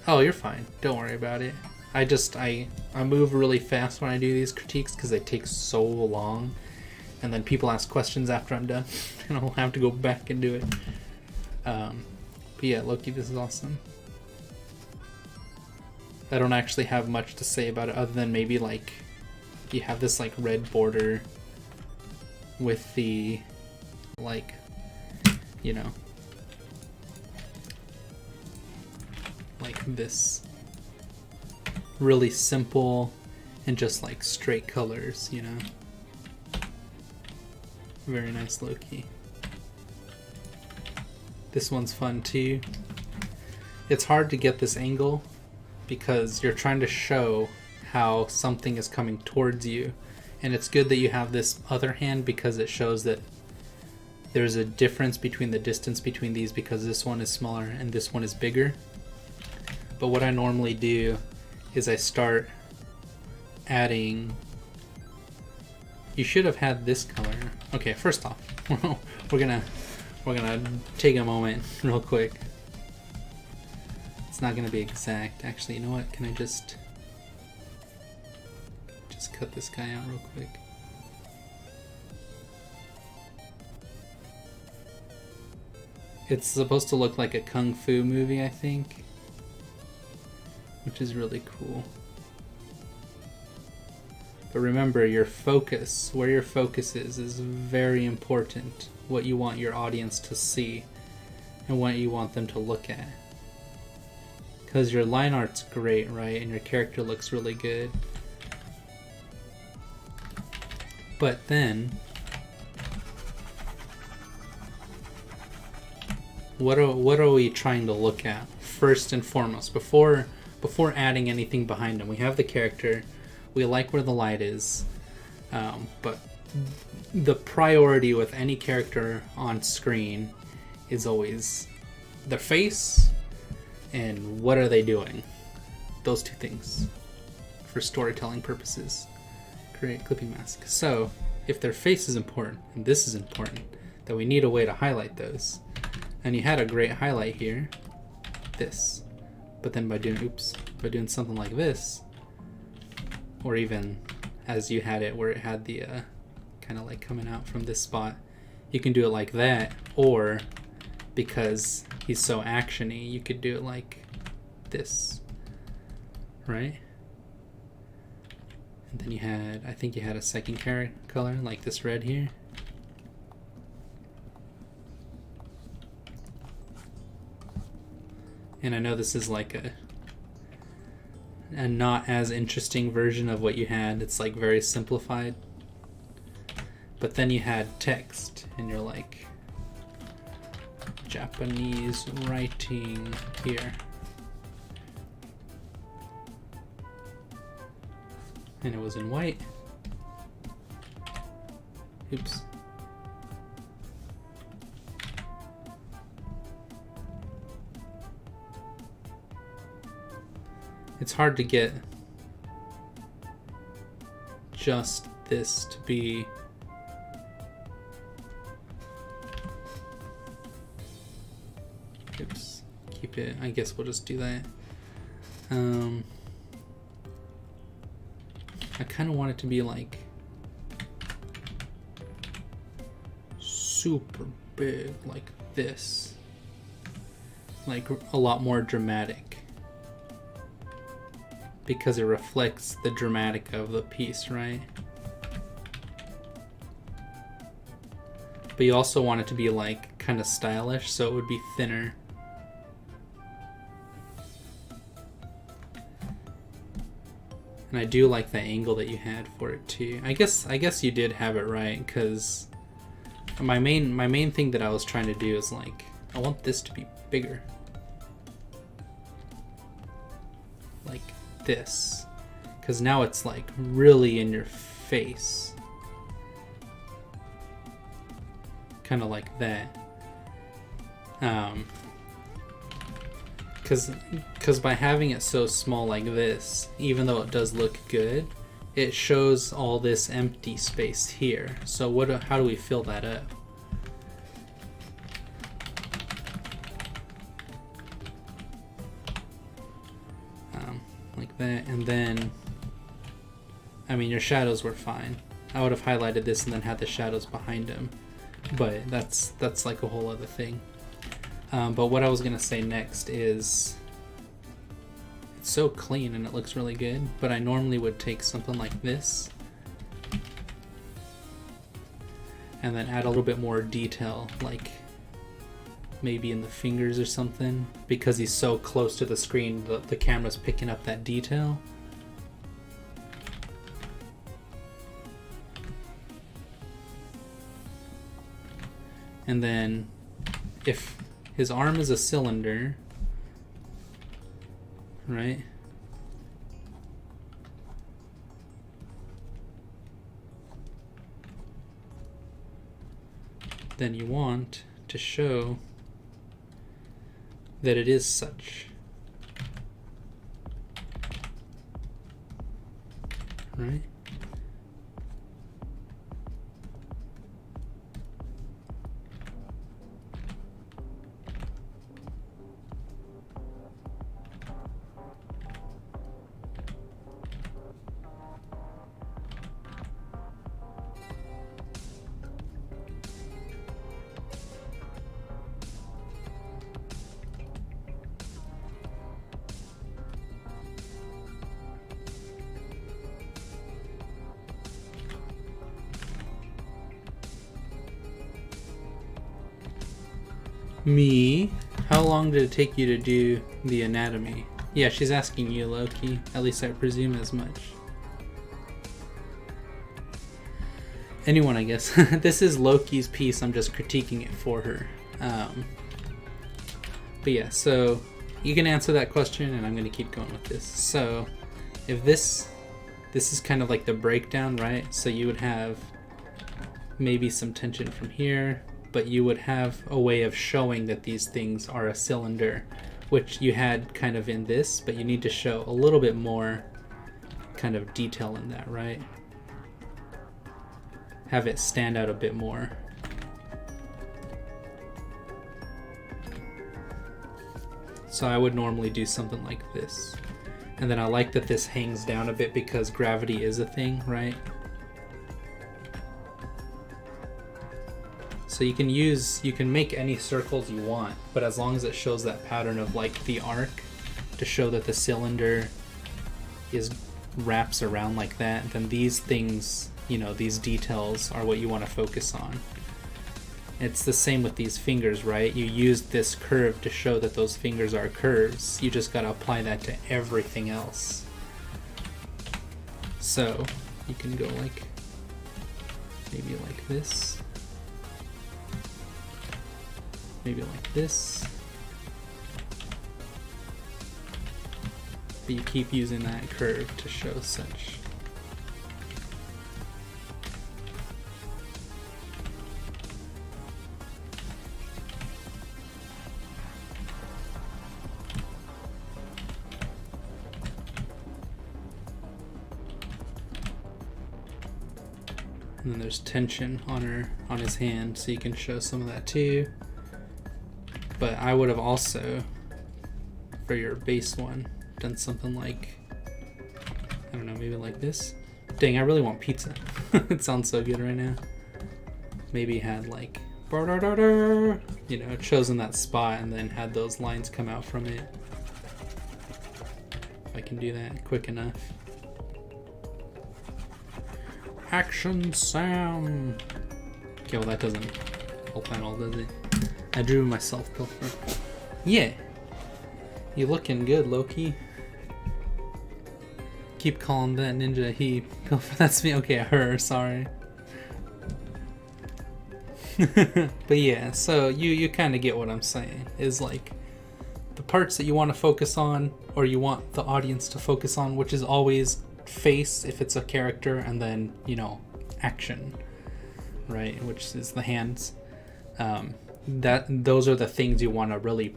Oh, you're fine. Don't worry about it. I move really fast when I do these critiques because they take so long. And then people ask questions after I'm done. And I'll have to go back and do it. But yeah, Loki, this is awesome. I don't actually have much to say about it other than maybe like you have this like red border with the like, you know, like this really simple and just like straight colors, you know. Very nice, Loki. This one's fun too. It's hard to get this angle because you're trying to show how something is coming towards you. And it's good that you have this other hand because it shows that there's a difference between the distance between these because this one is smaller and this one is bigger. But what I normally do is I start adding... You should have had this color. Okay, first off, we're gonna take a moment real quick. it's not going to be exact. Actually, you know what? Can I just cut this guy out real quick? It's supposed to look like a kung fu movie, I think, which is really cool. But remember, your focus, where your focus is very important. What you want your audience to see and what you want them to look at. Because your line art's great, right? And your character looks really good. But then, what are we trying to look at first and foremost before adding anything behind them? We have the character, we like where the light is, but the priority with any character on screen is always their face and what are they doing. Those two things for storytelling purposes. Create clipping mask. So if their face is important and this is important, then we need a way to highlight those. And you had a great highlight here, this. But then by doing something like this, or even as you had it where it had the kind of like coming out from this spot, you can do it like that, or because he's so actiony, you could do it like this, right? And then you had, I think you had a second color, like this red here. And I know this is like a not as interesting version of what you had. It's like very simplified. But then you had text, and you're like, Japanese writing here. And it was in white. Oops. It's hard to get just this to be oops, keep it, I guess we'll just do that. I kind of want it to be like super big, like this, like a lot more dramatic, because it reflects the dramatic of the piece, right? But you also want it to be like kind of stylish, so it would be thinner. And I do like the angle that you had for it too. I guess you did have it right, because my main thing that I was trying to do is like, I want this to be bigger. Like this. Because now it's like really in your face. Kind of like that. Because by having it so small like this, even though it does look good, it shows all this empty space here. So how do we fill that up? Like that, and then, I mean, your shadows were fine. I would have highlighted this and then had the shadows behind him, but that's like a whole other thing. But what I was gonna say next is, it's so clean and it looks really good, but I normally would take something like this and then add a little bit more detail, like maybe in the fingers or something, because he's so close to the screen, the camera's picking up that detail. And then if his arm is a cylinder, right? Then you want to show that it is such, right? Me? How long did it take you to do the anatomy? Yeah, she's asking you, Loki. At least I presume as much. Anyone, I guess. This is Loki's piece. I'm just critiquing it for her. But yeah, so you can answer that question, and I'm going to keep going with this. So if this is kind of like the breakdown, right? So you would have maybe some tension from here, but you would have a way of showing that these things are a cylinder, which you had kind of in this, but you need to show a little bit more kind of detail in that, right? Have it stand out a bit more. So I would normally do something like this. And then I like that this hangs down a bit because gravity is a thing, right? So you can make any circles you want, but as long as it shows that pattern of like the arc to show that the cylinder wraps around like that, then these things, you know, these details are what you want to focus on. It's the same with these fingers, right? You used this curve to show that those fingers are curves. You just got to apply that to everything else. So you can go like, maybe like this. Maybe like this. But you keep using that curve to show such. And then there's tension on his hand, so you can show some of that too. But I would have also, for your base one, done something like, I don't know, maybe like this. Dang, I really want pizza. It sounds so good right now. Maybe had like, you know, it shows in that spot and then had those lines come out from it. If I can do that quick enough. Action Sam! Okay, well that doesn't help at all, does it? I drew myself, Pilfer. Yeah! You looking good, Loki. Keep calling that ninja he. Pilfer, that's me. Okay, her, sorry. But yeah, so you kind of get what I'm saying. Is like, the parts that you want to focus on, or you want the audience to focus on, which is always face if it's a character, and then, you know, action, right, which is the hands. Those are the things you want to really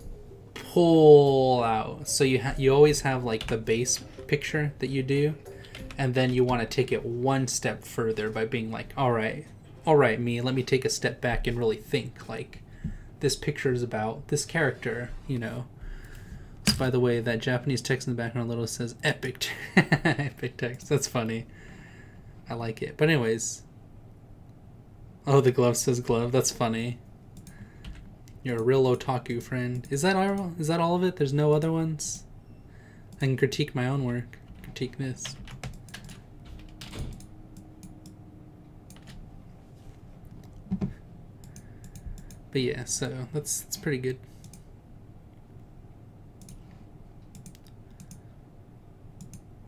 pull out. So you always have like the base picture that you do, and then you want to take it one step further by being like, all right, me, let me take a step back and really think like, this picture is about this character, you know. So by the way, that Japanese text in the background little says epic epic text. That's funny. I like it. But anyways, oh, the glove says glove. That's funny. You're a real otaku, friend. Is that all of it? There's no other ones? I can critique my own work. Critique this. But yeah, so that's pretty good.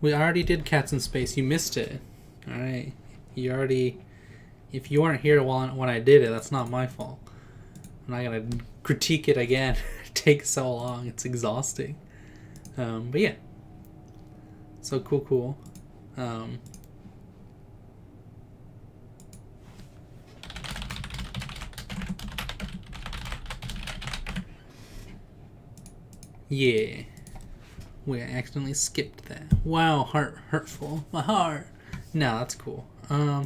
We already did Cats in Space. You missed it. Alright. If you weren't here when I did it, that's not my fault. I'm not gonna critique it again. It takes so long. It's exhausting. But yeah. So cool. Yeah. Wait, I accidentally skipped that. Wow, hurtful. My heart. No, that's cool.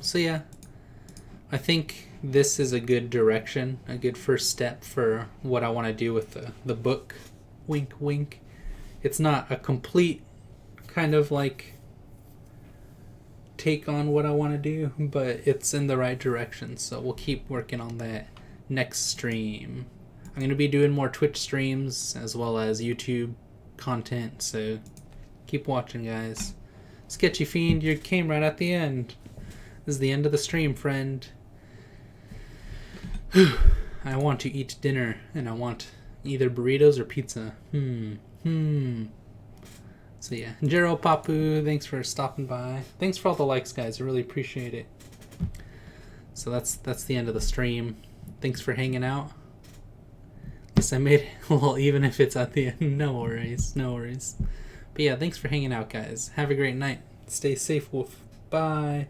So yeah. I think this is a good direction, a good first step for what I want to do with the book. Wink, wink. It's not a complete kind of like take on what I want to do, but it's in the right direction. So we'll keep working on that next stream. I'm going to be doing more Twitch streams as well as YouTube content, so keep watching, guys. Sketchy Fiend, you came right at the end. This is the end of the stream, friend. I want to eat dinner, and I want either burritos or pizza. So yeah, Jero Papu, thanks for stopping by. Thanks for all the likes, guys. I really appreciate it. So that's the end of the stream. Thanks for hanging out. Guess I made it. Well, even if it's at the end, no worries, no worries. But yeah, thanks for hanging out, guys. Have a great night. Stay safe, Wolf. Bye.